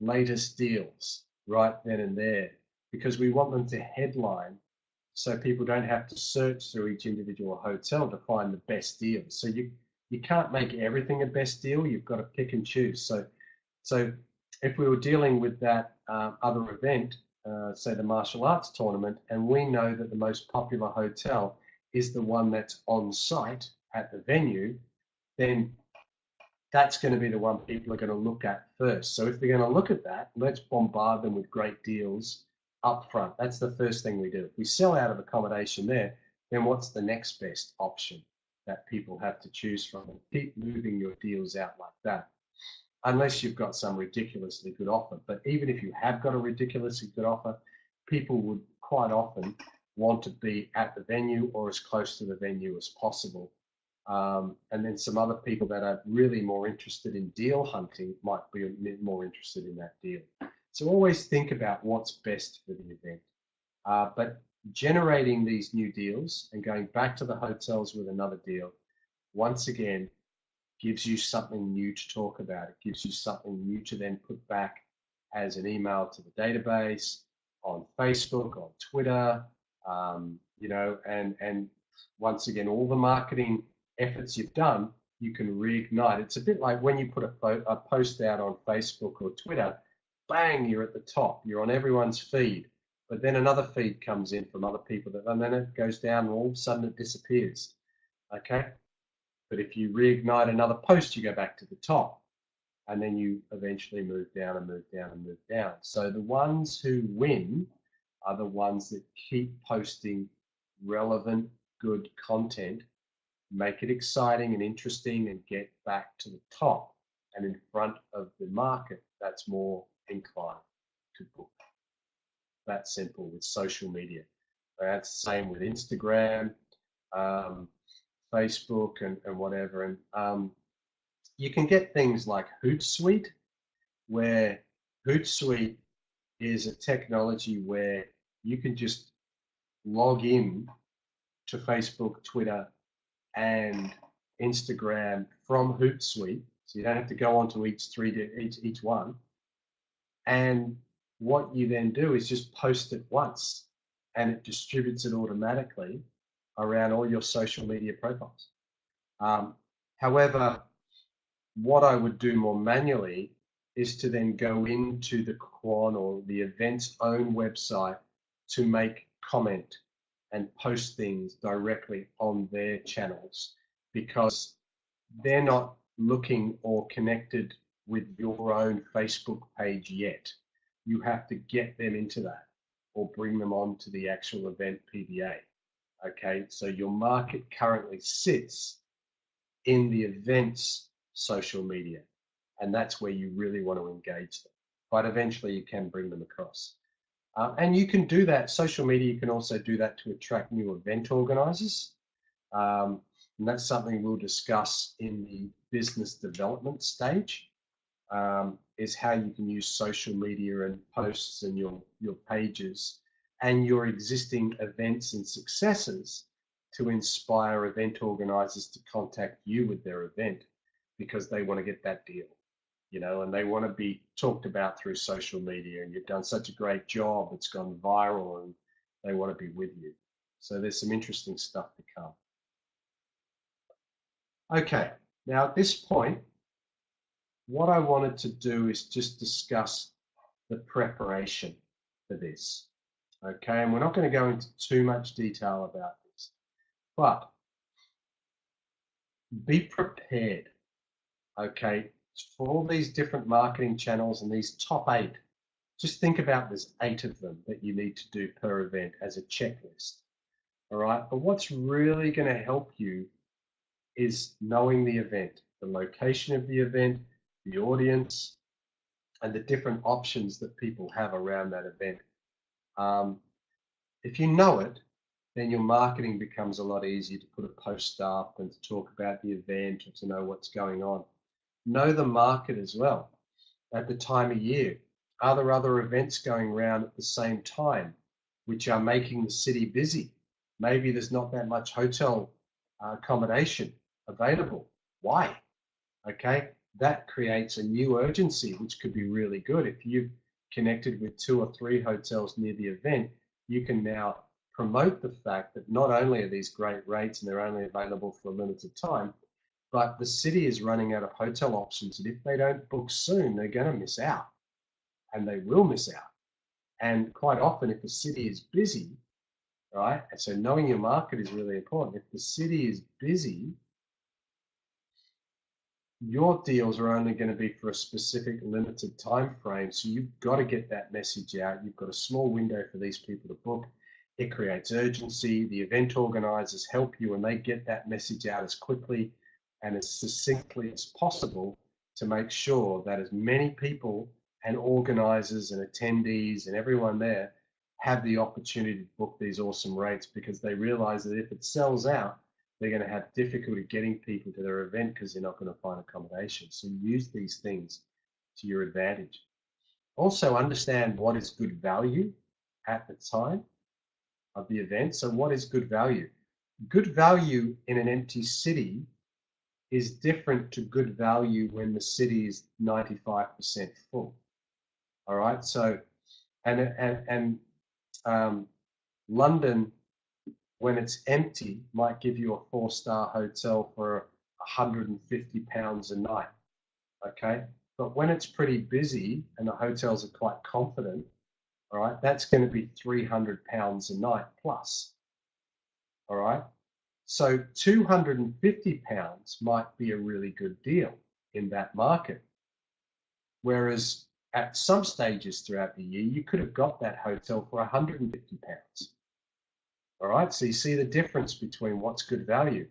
latest deals right then and there because we want them to headline so people don't have to search through each individual hotel to find the best deals. So you can't make everything a best deal. You've got to pick and choose. So if we were dealing with that other event, say the martial arts tournament, and we know that the most popular hotel is the one that's on site at the venue, then that's going to be the one people are going to look at first. So if they're going to look at that, let's bombard them with great deals up front. That's the first thing we do. If we sell out of accommodation there, then what's the next best option that people have to choose from? And keep moving your deals out like that, unless you've got some ridiculously good offer. But even if you have got a ridiculously good offer, people would quite often want to be at the venue or as close to the venue as possible. And then some other people that are really more interested in deal hunting might be more interested in that deal. So always think about what's best for the event. But generating these new deals and going back to the hotels with another deal, once again, gives you something new to talk about. It gives you something new to then put back as an email to the database, on Facebook, on Twitter, and once again, all the marketing efforts you've done, you can reignite. It's a bit like when you put a post out on Facebook or Twitter, bang, you're at the top, you're on everyone's feed, but then another feed comes in from other people, and then it goes down and all of a sudden it disappears, okay? But if you reignite another post, you go back to the top, and then you eventually move down and move down and move down. So the ones who win are the ones that keep posting relevant, good content, make it exciting and interesting, and get back to the top and in front of the market that's more inclined to book. That's simple with social media. That's the same with Instagram, Facebook, and whatever. And you can get things like Hootsuite, where Hootsuite is a technology where you can just log in to Facebook, Twitter, and Instagram from Hootsuite, so you don't have to go onto each one. And what you then do is just post it once, and it distributes it automatically around all your social media profiles. However, what I would do more manually is to then go into the Quan or the event's own website to make comment and post things directly on their channels, because they're not looking or connected with your own Facebook page yet. You have to get them into that or bring them on to the actual event PBA. Okay, so your market currently sits in the event's social media, and that's where you really want to engage them. But eventually you can bring them across. And you can do that, social media, you can also do that to attract new event organizers. And that's something we'll discuss in the business development stage, is how you can use social media and posts and your pages and your existing events and successes to inspire event organizers to contact you with their event, because they want to get that deal, and they want to be talked about through social media, and you've done such a great job, it's gone viral, and they want to be with you. So there's some interesting stuff to come. Okay, now at this point, what I wanted to do is just discuss the preparation for this. Okay, and we're not going to go into too much detail about this, but be prepared, okay, for all these different marketing channels and these top 8. Just think about there's 8 of them that you need to do per event as a checklist. All right, but what's really going to help you is knowing the event, the location of the event, the audience, and the different options that people have around that event. If you know it, then your marketing becomes a lot easier to put a post up and to talk about the event or to know what's going on. Know the market as well. At the time of year, are there other events going around at the same time which are making the city busy? Maybe there's not that much hotel accommodation available. Why? Okay, that creates a new urgency, which could be really good. If you've connected with 2 or 3 hotels near the event, you can now promote the fact that not only are these great rates and they're only available for a limited time, but the city is running out of hotel options, and if they don't book soon, they're going to miss out, and they will miss out. And quite often, if the city is busy, right, and so knowing your market is really important. If the city is busy, your deals are only going to be for a specific limited time frame, so you've got to get that message out. You've got a small window for these people to book. It creates urgency. The event organizers help you, and they get that message out as quickly and as succinctly as possible to make sure that as many people and organizers and attendees and everyone there have the opportunity to book these awesome rates because they realize that if it sells out, they're going to have difficulty getting people to their event because they're not going to find accommodation. So use these things to your advantage. Also understand what is good value at the time of the event. So what is good value? Good value in an empty city is different to good value when the city is 95% full. All right. So, London, when it's empty, might give you a 4-star hotel for £150 a night. Okay. But when it's pretty busy and the hotels are quite confident, all right, that's going to be £300 a night plus. All right. So £250 might be a really good deal in that market. Whereas at some stages throughout the year, you could have got that hotel for £150. All right. So you see the difference between what's good value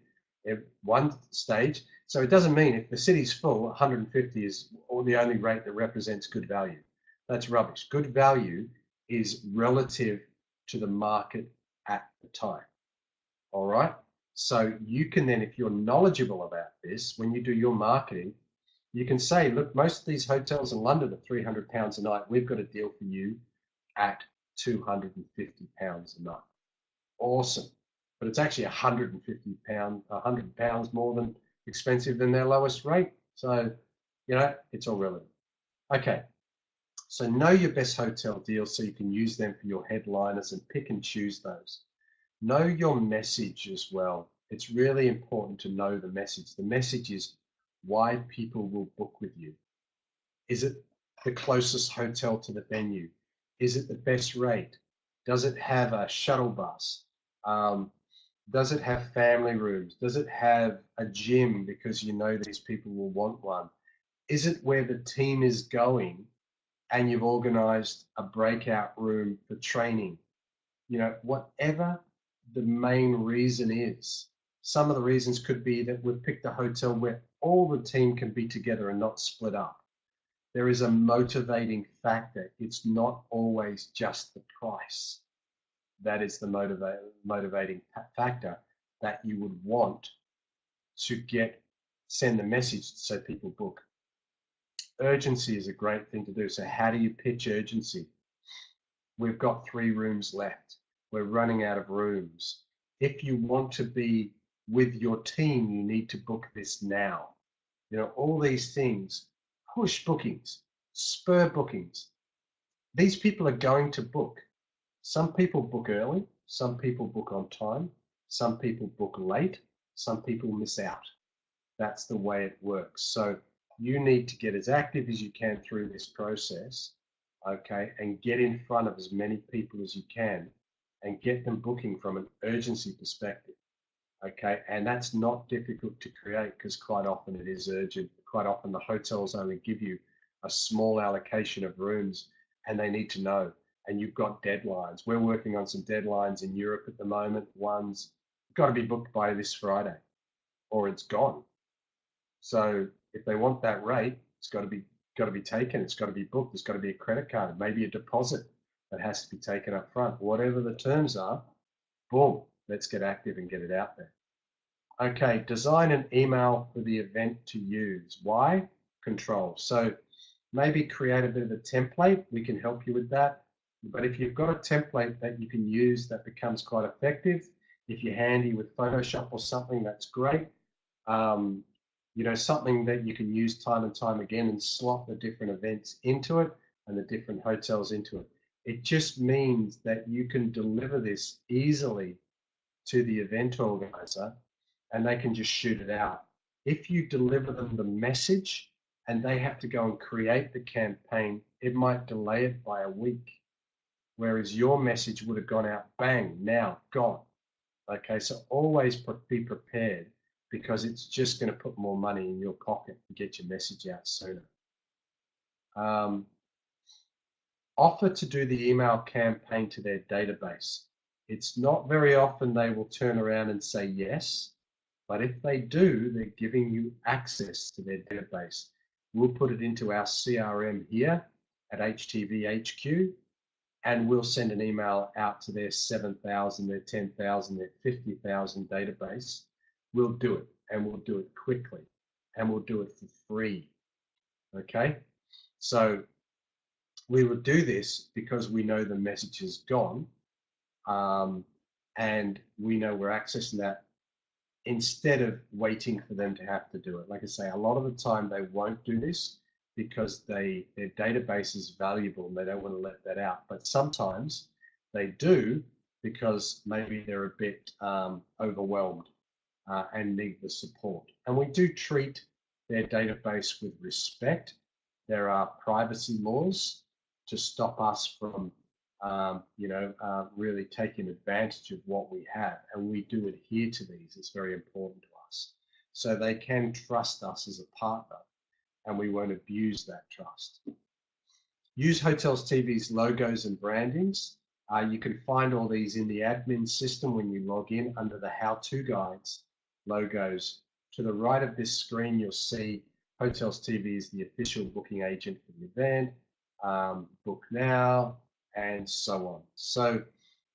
at one stage. So it doesn't mean if the city's full, 150 is the only rate that represents good value. That's rubbish. Good value is relative to the market at the time. All right. So you can then, if you're knowledgeable about this, when you do your marketing, you can say, look, most of these hotels in London are £300 a night. We've got a deal for you at £250 a night. Awesome. But it's actually £100 more than expensive than their lowest rate. So, it's all relevant. Okay. So know your best hotel deals so you can use them for your headliners and pick and choose those. Know your message as well. It's really important to know the message. The message is why people will book with you. Is it the closest hotel to the venue? Is it the best rate? Does it have a shuttle bus? Does it have family rooms? Does it have a gym because you know these people will want one? Is it where the team is going and you've organized a breakout room for training? Whatever the main reason is. Some of the reasons could be that we've picked a hotel where all the team can be together and not split up. There is a motivating factor. It's not always just the price. That is the motivating factor that you would want to send the message so people book. Urgency is a great thing to do. So how do you pitch urgency? We've got 3 rooms left. We're running out of rooms. If you want to be with your team, you need to book this now. All these things, push bookings, spur bookings. These people are going to book. Some people book early, some people book on time, some people book late, some people miss out. That's the way it works. So you need to get as active as you can through this process, okay, and get in front of as many people as you can and get them booking from an urgency perspective, okay? And that's not difficult to create because quite often it is urgent. Quite often the hotels only give you a small allocation of rooms and they need to know. And you've got deadlines. We're working on some deadlines in Europe at the moment. One's got to be booked by this Friday or it's gone. So if they want that rate, it's got to be taken. It's got to be booked. There's got to be a credit card, maybe a deposit that has to be taken up front. Whatever the terms are, boom, let's get active and get it out there. Okay, design an email for the event to use. Why? Control. So maybe create a bit of a template. We can help you with that. But if you've got a template that you can use that becomes quite effective, if you're handy with Photoshop or something, that's great. Something that you can use time and time again and slot the different events into it and the different hotels into it. It just means that you can deliver this easily to the event organizer and they can just shoot it out. If you deliver them the message and they have to go and create the campaign, it might delay it by a week. Whereas your message would have gone out, bang, now, gone. Okay, so always be prepared because it's just going to put more money in your pocket to get your message out sooner. Offer to do the email campaign to their database. It's not very often they will turn around and say yes, but if they do, they're giving you access to their database. We'll put it into our CRM here at HTV HQ, and we'll send an email out to their 7,000, their 10,000, their 50,000 database. We'll do it, and we'll do it quickly, and we'll do it for free. Okay, so we would do this because we know the message is gone, and we know we're accessing that instead of waiting for them to have to do it. Like I say, a lot of the time they won't do this because their database is valuable and they don't want to let that out. But sometimes they do because maybe they're a bit overwhelmed and need the support. And we do treat their database with respect. There are privacy laws to stop us from really taking advantage of what we have, and we do adhere to these. It's very important to us. So they can trust us as a partner, and we won't abuse that trust. Use Hotels TV's logos and brandings. You can find all these in the admin system when you log in under the how-to guides logos. To the right of this screen, you'll see Hotels TV is the official booking agent for the event, book now, and so on. So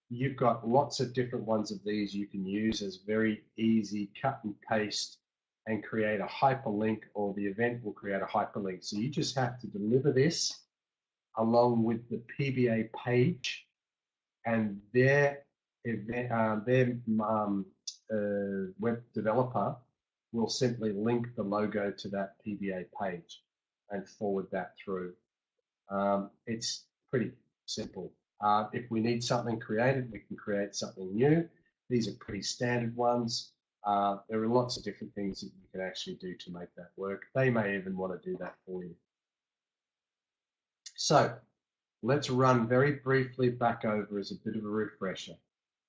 you've got lots of different ones of these you can use as very easy cut and paste and create a hyperlink, or the event will create a hyperlink. So you just have to deliver this along with the PBA page, and their web developer will simply link the logo to that PBA page and forward that through. It's pretty simple. If we need something created, we can create something new. These are pretty standard ones. There are lots of different things that you can actually do to make that work. They may even want to do that for you. So let's run very briefly back over as a bit of a refresher.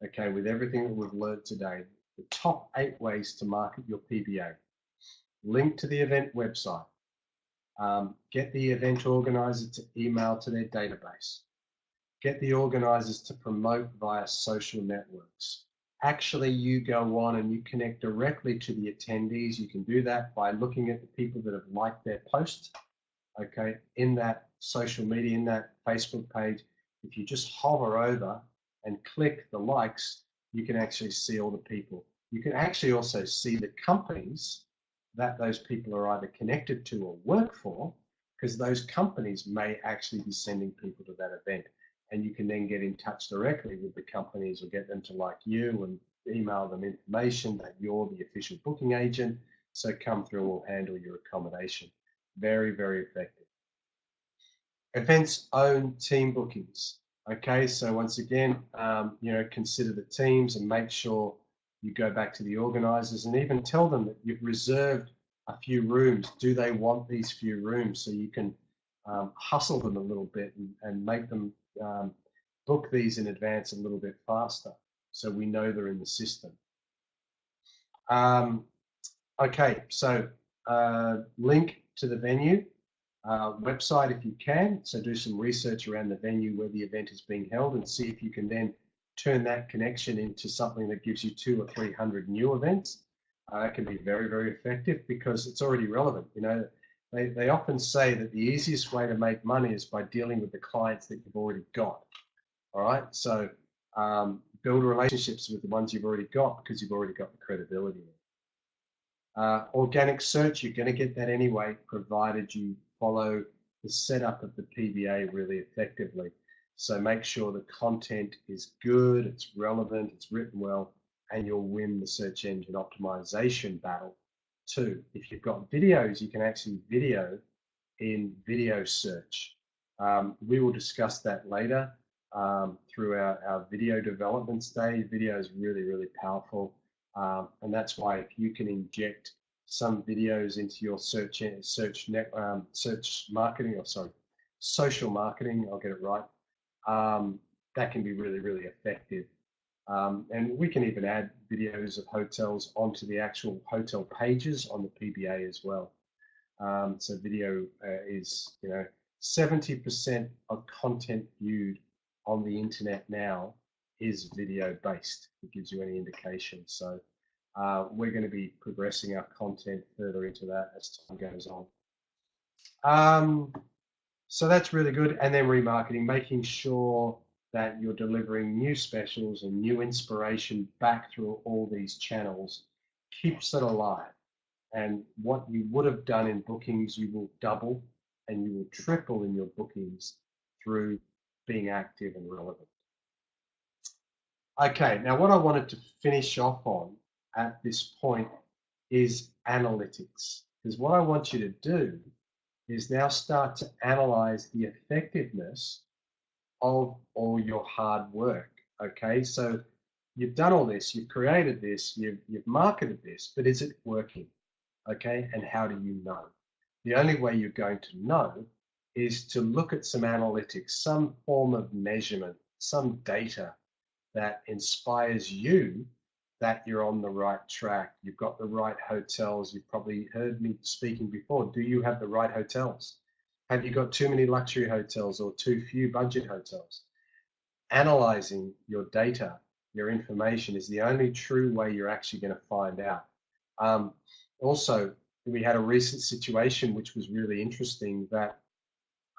Okay, with everything that we've learned today, the top 8 ways to market your PBA. Link to the event website. Get the event organizer to email to their database. Get the organizers to promote via social networks. Actually, you go on and you connect directly to the attendees. You can do that by looking at the people that have liked their post, okay, in that social media, in that Facebook page. If you just hover over and click the likes, you can actually see all the people. You can actually also see the companies that those people are either connected to or work for, because those companies may actually be sending people to that event. And you can then get in touch directly with the companies or get them to like you and email them information that you're the official booking agent. So come through, we'll handle your accommodation. Very, very effective. Events own team bookings. Okay, so once again, consider the teams and make sure you go back to the organizers and even tell them that you've reserved a few rooms. Do they want these few rooms? So you can hustle them a little bit and make them book these in advance a little bit faster, so we know they're in the system. Okay, so link to the venue website if you can. So do some research around the venue where the event is being held and see if you can then turn that connection into something that gives you 200 or 300 new events. It can be very, very effective because it's already relevant. You know, they often say that the easiest way to make money is by dealing with the clients that you've already got. All right, so build relationships with the ones you've already got because you've already got the credibility. Organic search, you're going to get that anyway, provided you follow the setup of the PBA really effectively. So make sure the content is good, it's relevant, it's written well, and you'll win the search engine optimization battle too. If you've got videos, you can actually video in video search. We will discuss that later through our video development stage. Video is really, really powerful. And that's why if you can inject some videos into your search marketing, social marketing, I'll get it right, that can be really, really effective. And we can even add videos of hotels onto the actual hotel pages on the PBA as well. So video is, 70% of content viewed on the internet now is video based. It gives you any indication. So we're going to be progressing our content further into that as time goes on. So that's really good. And then remarketing, making sure that you're delivering new specials and new inspiration back through all these channels keeps it alive. And what you would have done in bookings, you will double and you will triple in your bookings through being active and relevant. Okay, now what I wanted to finish off on at this point is analytics. Because what I want you to do is now start to analyze the effectiveness of all your hard work. Okay, so you've done all this, you've created this, you've marketed this, but is it working? Okay, and how do you know? The only way you're going to know is to look at some analytics, some form of measurement, some data that inspires you that you're on the right track. You've got the right hotels. You've probably heard me speaking before. Do you have the right hotels? Have you got too many luxury hotels or too few budget hotels? Analyzing your data, your information is the only true way you're actually going to find out. Also, we had a recent situation which was really interesting that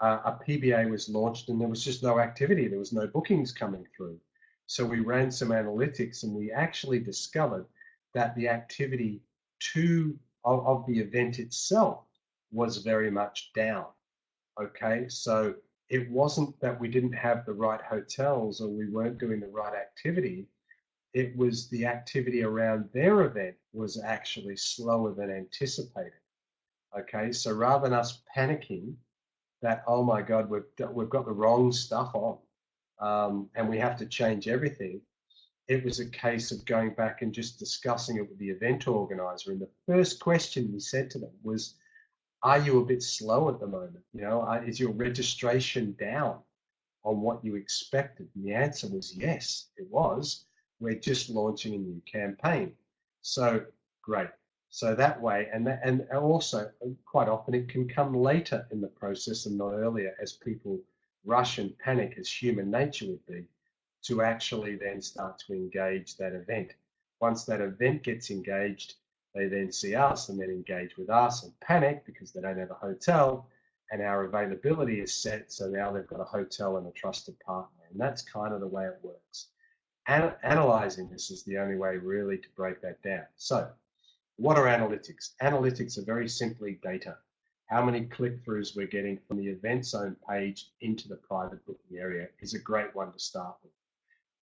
a PBA was launched and there was just no activity. There was no bookings coming through. So we ran some analytics and we actually discovered that the activity of the event itself was very much down. Okay, so it wasn't that we didn't have the right hotels or we weren't doing the right activity. It was the activity around their event was actually slower than anticipated. Okay, so rather than us panicking that, oh my God, we've got the wrong stuff on, and we have to change everything, it was a case of going back and just discussing it with the event organizer. And the first question we said to them was, are you a bit slow at the moment? You know, is your registration down on what you expected? And the answer was yes, it was. We're just launching a new campaign. So great. So that way, and also quite often it can come later in the process and not earlier, as people rush and panic, as human nature would be, to actually then start to engage that event. Once that event gets engaged, they then see us and then engage with us and panic because they don't have a hotel, and our availability is set. So now they've got a hotel and a trusted partner, and that's kind of the way it works. Analyzing this is the only way really to break that down. So what are analytics? Analytics are very simply data. How many click-throughs we're getting from the event zone page into the private booking area is a great one to start with.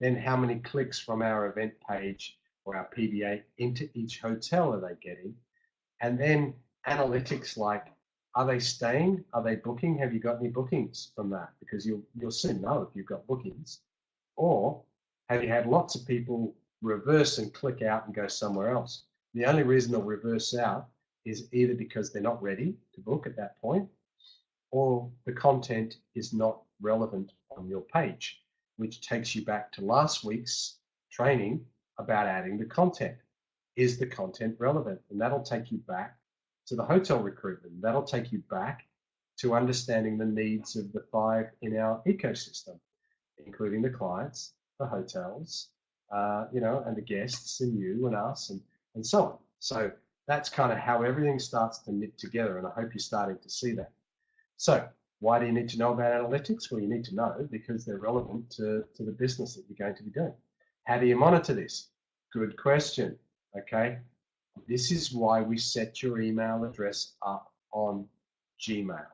Then how many clicks from our event page or our PBA into each hotel are they getting? And then analytics like, are they staying? Are they booking? Have you got any bookings from that? Because you'll soon know if you've got bookings. Or have you had lots of people reverse and click out and go somewhere else? The only reason they'll reverse out is either because they're not ready to book at that point, or the content is not relevant on your page, which takes you back to last week's training about adding the content. Is the content relevant? And that'll take you back to the hotel recruitment. That'll take you back to understanding the needs of the 5 in our ecosystem, including the clients, the hotels, and the guests and you and us and so on. So that's kind of how everything starts to knit together, and I hope you're starting to see that. So why do you need to know about analytics? Well, you need to know because they're relevant to the business that you're going to be doing. How do you monitor this? Good question, okay? This is why we set your email address up on Gmail.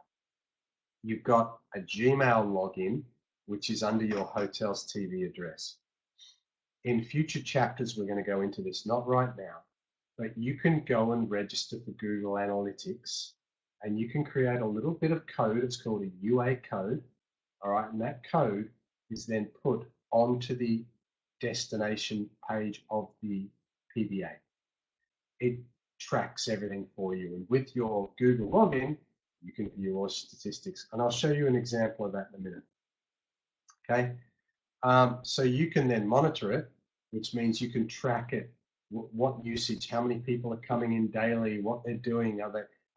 You've got a Gmail login, which is under your hotel's TV address. In future chapters, we're going to go into this, not right now, but you can go and register for Google Analytics, and you can create a little bit of code. It's called a UA code, all right? And that code is then put onto the destination page of the PBA. It tracks everything for you. And with your Google login, you can view all statistics. And I'll show you an example of that in a minute. Okay, so you can then monitor it, which means you can track it, what usage, how many people are coming in daily, what they're doing,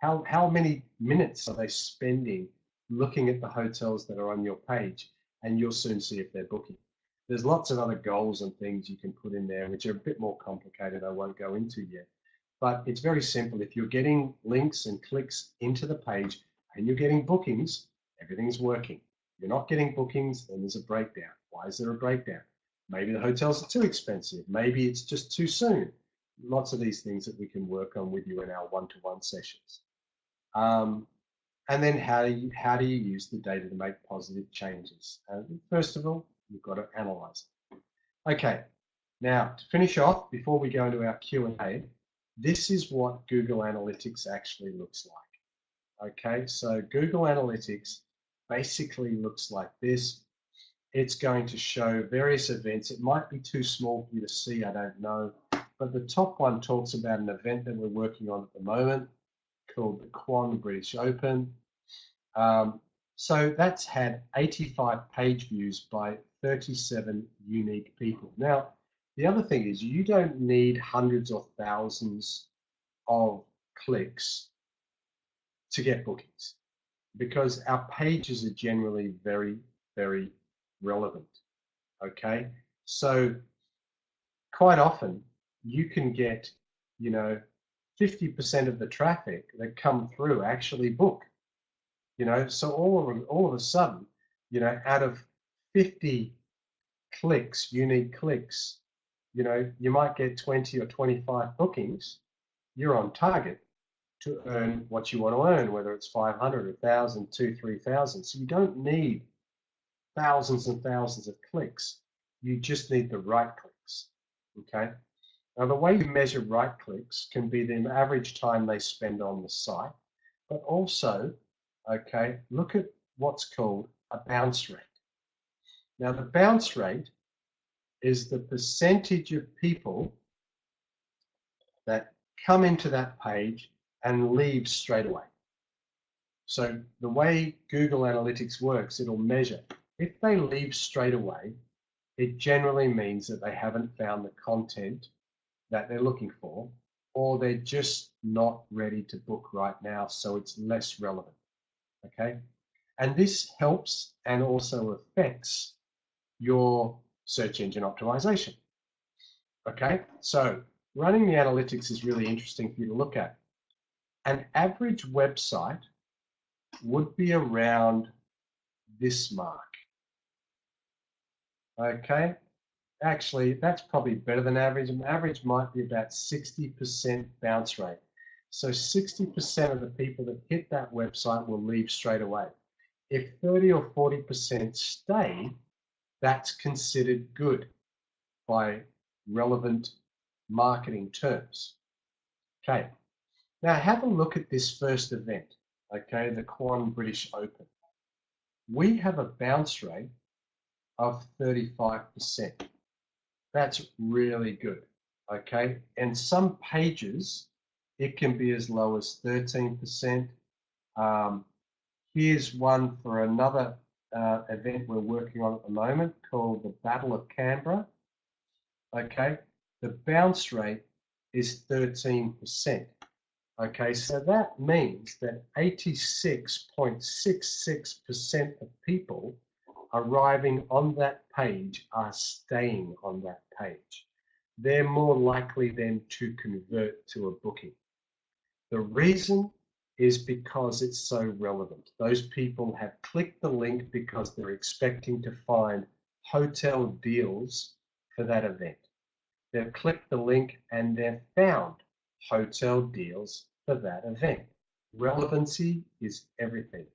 how many minutes are they spending looking at the hotels that are on your page, and you'll soon see if they're booking. There's lots of other goals and things you can put in there, which are a bit more complicated, I won't go into yet. But it's very simple. If you're getting links and clicks into the page and you're getting bookings, everything's working. If you're not getting bookings, then there's a breakdown. Why is there a breakdown? Maybe the hotels are too expensive. Maybe it's just too soon. Lots of these things that we can work on with you in our one-to-one sessions. And then how do you use the data to make positive changes? First of all, you've got to analyze it. Okay, now to finish off, before we go into our Q&A, this is what Google Analytics actually looks like. Okay, so Google Analytics basically looks like this. It's going to show various events. It might be too small for you to see, I don't know. But the top one talks about an event that we're working on at the moment called the Quan British Open. So that's had 85 page views by 37 unique people. Now, the other thing is you don't need hundreds or thousands of clicks to get bookings because our pages are generally very, very relevant. Okay, so quite often you can get, 50% of the traffic that come through actually book. So all of a sudden, out of 50 clicks, unique clicks, you might get 20 or 25 bookings. You're on target to earn what you want to earn, whether it's 500, 1,000, 2,000, 3,000. So you don't need thousands and thousands of clicks. You just need the right clicks. Okay. Now the way you measure right clicks can be the average time they spend on the site, but also, okay, look at what's called a bounce rate. Now the bounce rate is the percentage of people that come into that page and leave straight away. So the way Google Analytics works, it'll measure. If they leave straight away, it generally means that they haven't found the content that they're looking for, or they're just not ready to book right now, so it's less relevant. Okay, and this helps and also affects your search engine optimization. Okay, so running the analytics is really interesting for you to look at. An average website would be around this mark. Okay, actually, that's probably better than average. Average might be about 60% bounce rate. So 60% of the people that hit that website will leave straight away. If 30 or 40% stay, that's considered good by relevant marketing terms. Okay, now have a look at this first event, okay, the Quan British Open. We have a bounce rate of 35%. That's really good, okay? And some pages, it can be as low as 13%. Here's one for another event we're working on at the moment called the Battle of Canberra, okay? The bounce rate is 13%, okay? So that means that 86.66% of people arriving on that page are staying on that page. They're more likely then to convert to a booking. The reason is because it's so relevant. Those people have clicked the link because they're expecting to find hotel deals for that event. They've clicked the link and they've found hotel deals for that event. Relevancy is everything.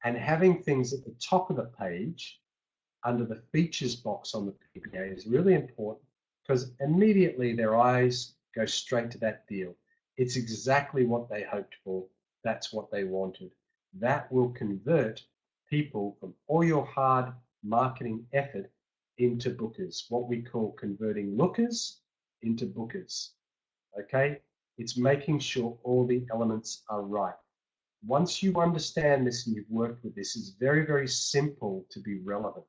And having things at the top of the page under the features box on the PPA is really important because immediately their eyes go straight to that deal. It's exactly what they hoped for. That's what they wanted. That will convert people from all your hard marketing effort into bookers, what we call converting lookers into bookers. Okay? It's making sure all the elements are right. Once you understand this and you've worked with this, it's very, very simple to be relevant.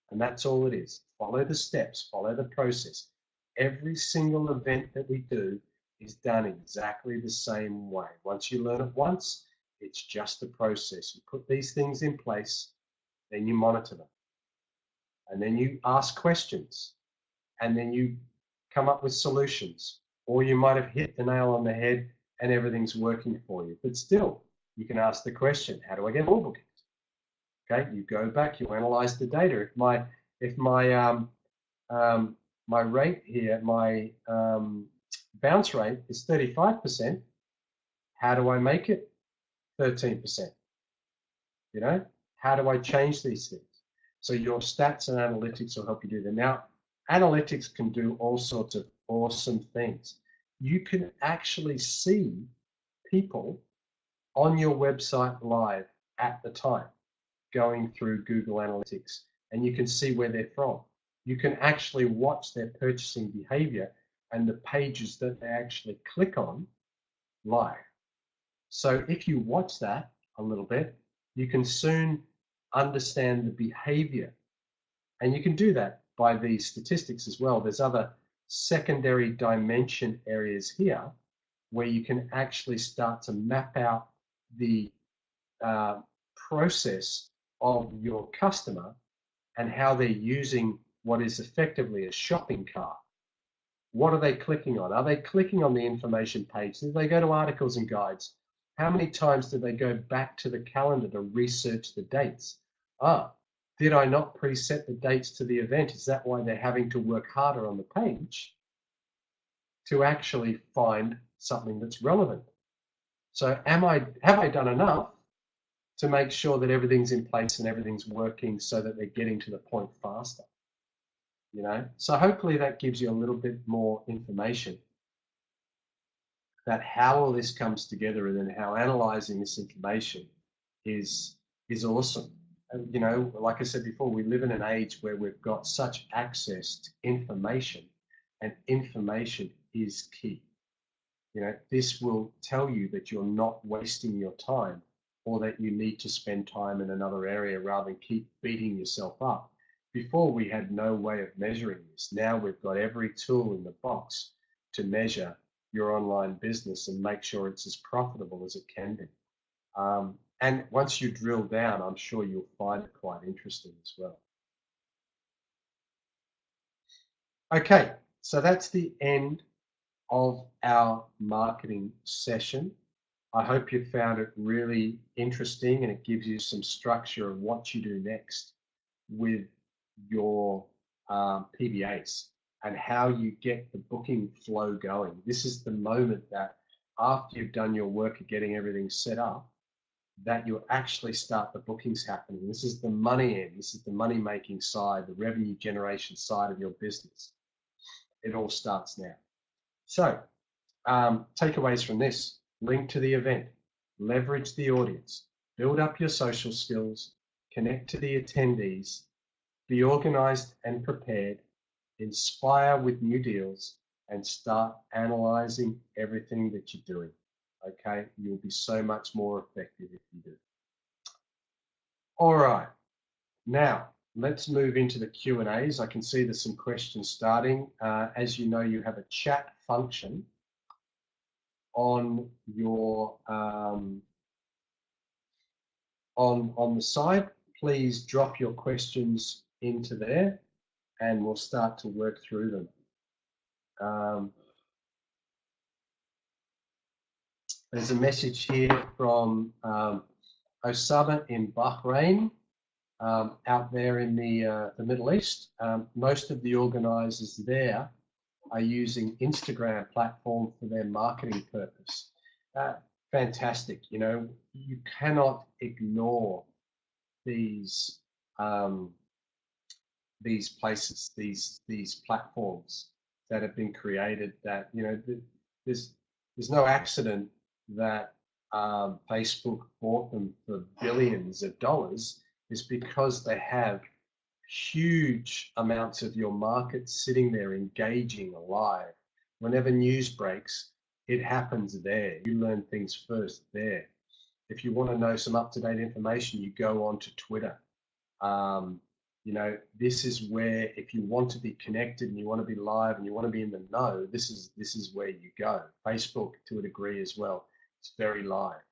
And that's all it is. Follow the steps, follow the process. Every single event that we do is done exactly the same way. Once you learn it once, it's just a process. You put these things in place, then you monitor them. And then you ask questions. And then you come up with solutions. Or you might have hit the nail on the head and everything's working for you. But still, you can ask the question, how do I get more bookings? Okay, you go back, you analyze the data. If my If my rate here, my bounce rate is 35%, how do I make it 13%? You know, how do I change these things? So your stats and analytics will help you do that. Now, analytics can do all sorts of awesome things. You can actually see people on your website live at the time going through Google Analytics, and you can see where they're from. You can actually watch their purchasing behavior and the pages that they actually click on live. So if you watch that a little bit, you can soon understand the behavior. And you can do that by these statistics as well. There's other secondary dimension areas here where you can actually start to map out the process of your customer and how they're using what is effectively a shopping cart. What are they clicking on? Are they clicking on the information page? Did they go to articles and guides? How many times did they go back to the calendar to research the dates? Did I not preset the dates to the event? Is that why they're having to work harder on the page to actually find something that's relevant? So have I done enough to make sure that everything's in place and everything's working so that they're getting to the point faster? So hopefully that gives you a little bit more information that how all this comes together, and then how analyzing this information is awesome. And, like I said before, we live in an age where we've got such access to information, and information is key. This will tell you that you're not wasting your time, or that you need to spend time in another area rather than keep beating yourself up. Before, we had no way of measuring this. Now we've got every tool in the box to measure your online business and make sure it's as profitable as it can be. And once you drill down, I'm sure you'll find it quite interesting as well. Okay, so that's the end of our marketing session. I hope you found it really interesting, and it gives you some structure of what you do next with your PBAs and how you get the booking flow going. This is the moment that after you've done your work of getting everything set up, that you actually start the bookings happening. This is the money end. This is the money making side, the revenue generation side of your business. It all starts now. So takeaways from this: link to the event, leverage the audience, build up your social skills, connect to the attendees, be organized and prepared, inspire with new deals, and start analyzing everything that you're doing. Okay, you'll be so much more effective if you do. All right, now let's move into the Q&As. I can see there's some questions starting. As you know, you have a chat function on your on the side. Please drop your questions into there, and we'll start to work through them. There's a message here from Osama in Bahrain, out there in the Middle East. Most of the organisers there are using Instagram platform for their marketing purpose. Fantastic. You cannot ignore these places, these platforms that have been created. That there's no accident that Facebook bought them for billions of dollars. Is because they have huge amounts of your market sitting there engaging alive. Whenever news breaks, it happens there. You learn things first there. If you want to know some up-to-date information, you go on to Twitter. This is where, if you want to be connected and you want to be live and you want to be in the know, this is where you go. Facebook, to a degree as well, it's very live.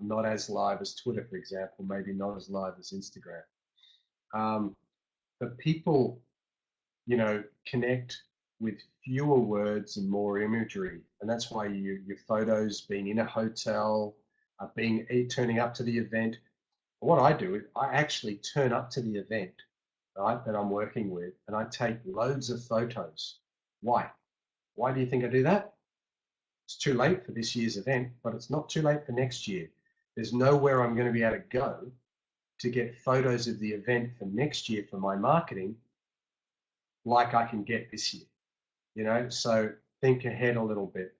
Not as live as Twitter, for example, maybe not as live as Instagram. But people, connect with fewer words and more imagery. And that's why your photos being in a hotel, turning up to the event. What I do is I actually turn up to the event right, that I'm working with, and I take loads of photos. Why? Why do you think I do that? It's too late for this year's event, but it's not too late for next year. There's nowhere I'm going to be able to go to get photos of the event for next year for my marketing like I can get this year, you know? So think ahead a little bit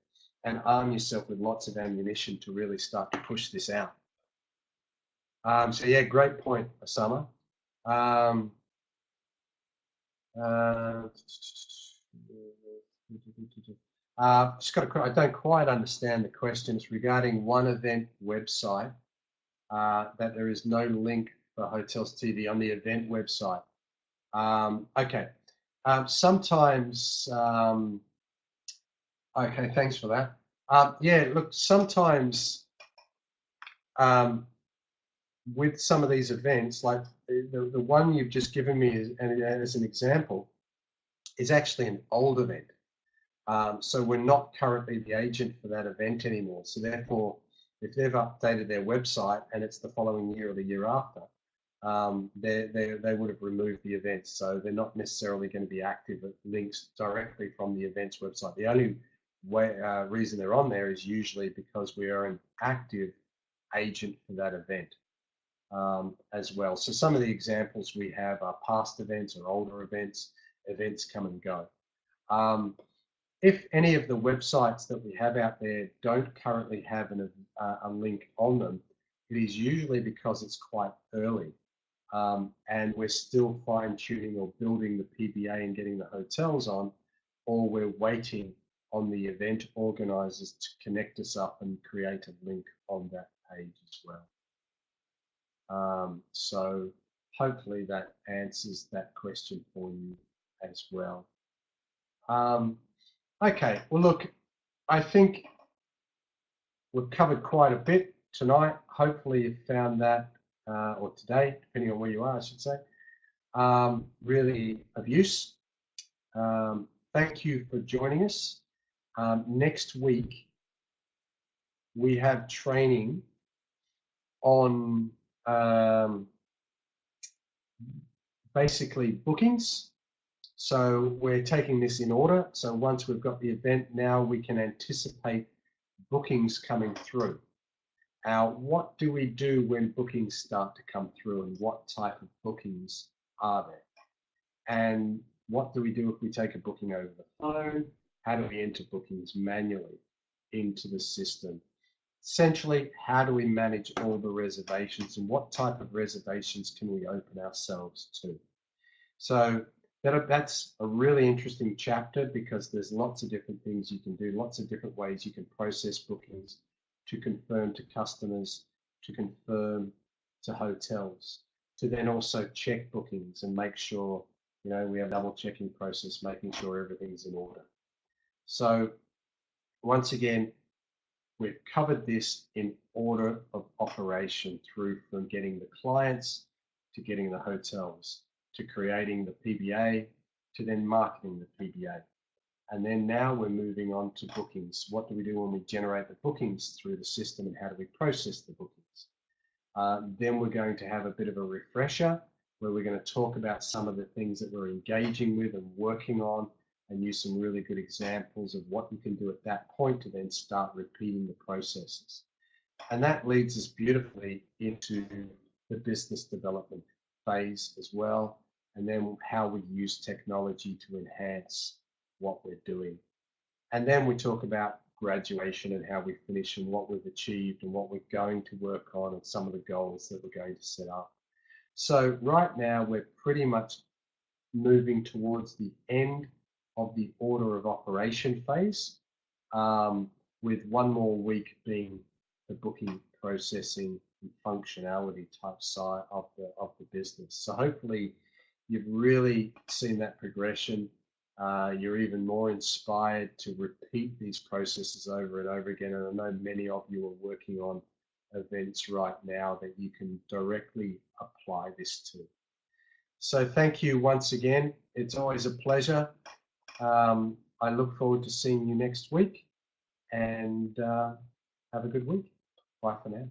and arm yourself with lots of ammunition to really start to push this out. So yeah, great point, Osama. Um, I don't quite understand the question. It's regarding one event website that there is no link for Hotels TV on the event website. Okay. Sometimes, okay, thanks for that. Yeah, look, sometimes with some of these events, like the one you've just given me as an example, is actually an old event. So we're not currently the agent for that event anymore. So therefore, if they've updated their website and it's the following year or the year after, they would have removed the events. So they're not necessarily going to be active at links directly from the events website. The only reason they're on there is usually because we are an active agent for that event as well. So some of the examples we have are past events or older events. Events come and go. If any of the websites that we have out there don't currently have a link on them, it is usually because it's quite early and we're still fine-tuning or building the PBA and getting the hotels on, or we're waiting on the event organisers to connect us up and create a link on that page as well. So hopefully that answers that question for you as well. Okay, well look, I think we've covered quite a bit tonight. Hopefully you found that, or today, depending on where you are, I should say, really of use. Thank you for joining us. Next week, we have training on basically bookings. So we're taking this in order. So once we've got the event, now we can anticipate bookings coming through. What do we do when bookings start to come through, and what type of bookings are there? And what do we do if we take a booking over the phone? How do we enter bookings manually into the system? Essentially, how do we manage all the reservations, and what type of reservations can we open ourselves to? So that's a really interesting chapter because there's lots of different things you can do, lots of different ways you can process bookings, to confirm to customers, to confirm to hotels, to then also check bookings and make sure, you know, we have a double checking process, making sure everything's in order. So once again, we've covered this in order of operation through from getting the clients to getting the hotels, to creating the PBA, to then marketing the PBA. And then now we're moving on to bookings. What do we do when we generate the bookings through the system, and how do we process the bookings? Then we're going to have a bit of a refresher where we're going to talk about some of the things that we're engaging with and working on, and use some really good examples of what you can do at that point to then start repeating the processes. And that leads us beautifully into the business development phase as well, and then how we use technology to enhance what we're doing. And then we talk about graduation and how we finish and what we've achieved and what we're going to work on and some of the goals that we're going to set up. So right now we're pretty much moving towards the end of the order of operation phase, with one more week being the booking, processing, and functionality type side of the business. So hopefully you've really seen that progression. You're even more inspired to repeat these processes over and over again. And I know many of you are working on events right now that you can directly apply this to. So thank you once again. It's always a pleasure. I look forward to seeing you next week, and have a good week. Bye for now.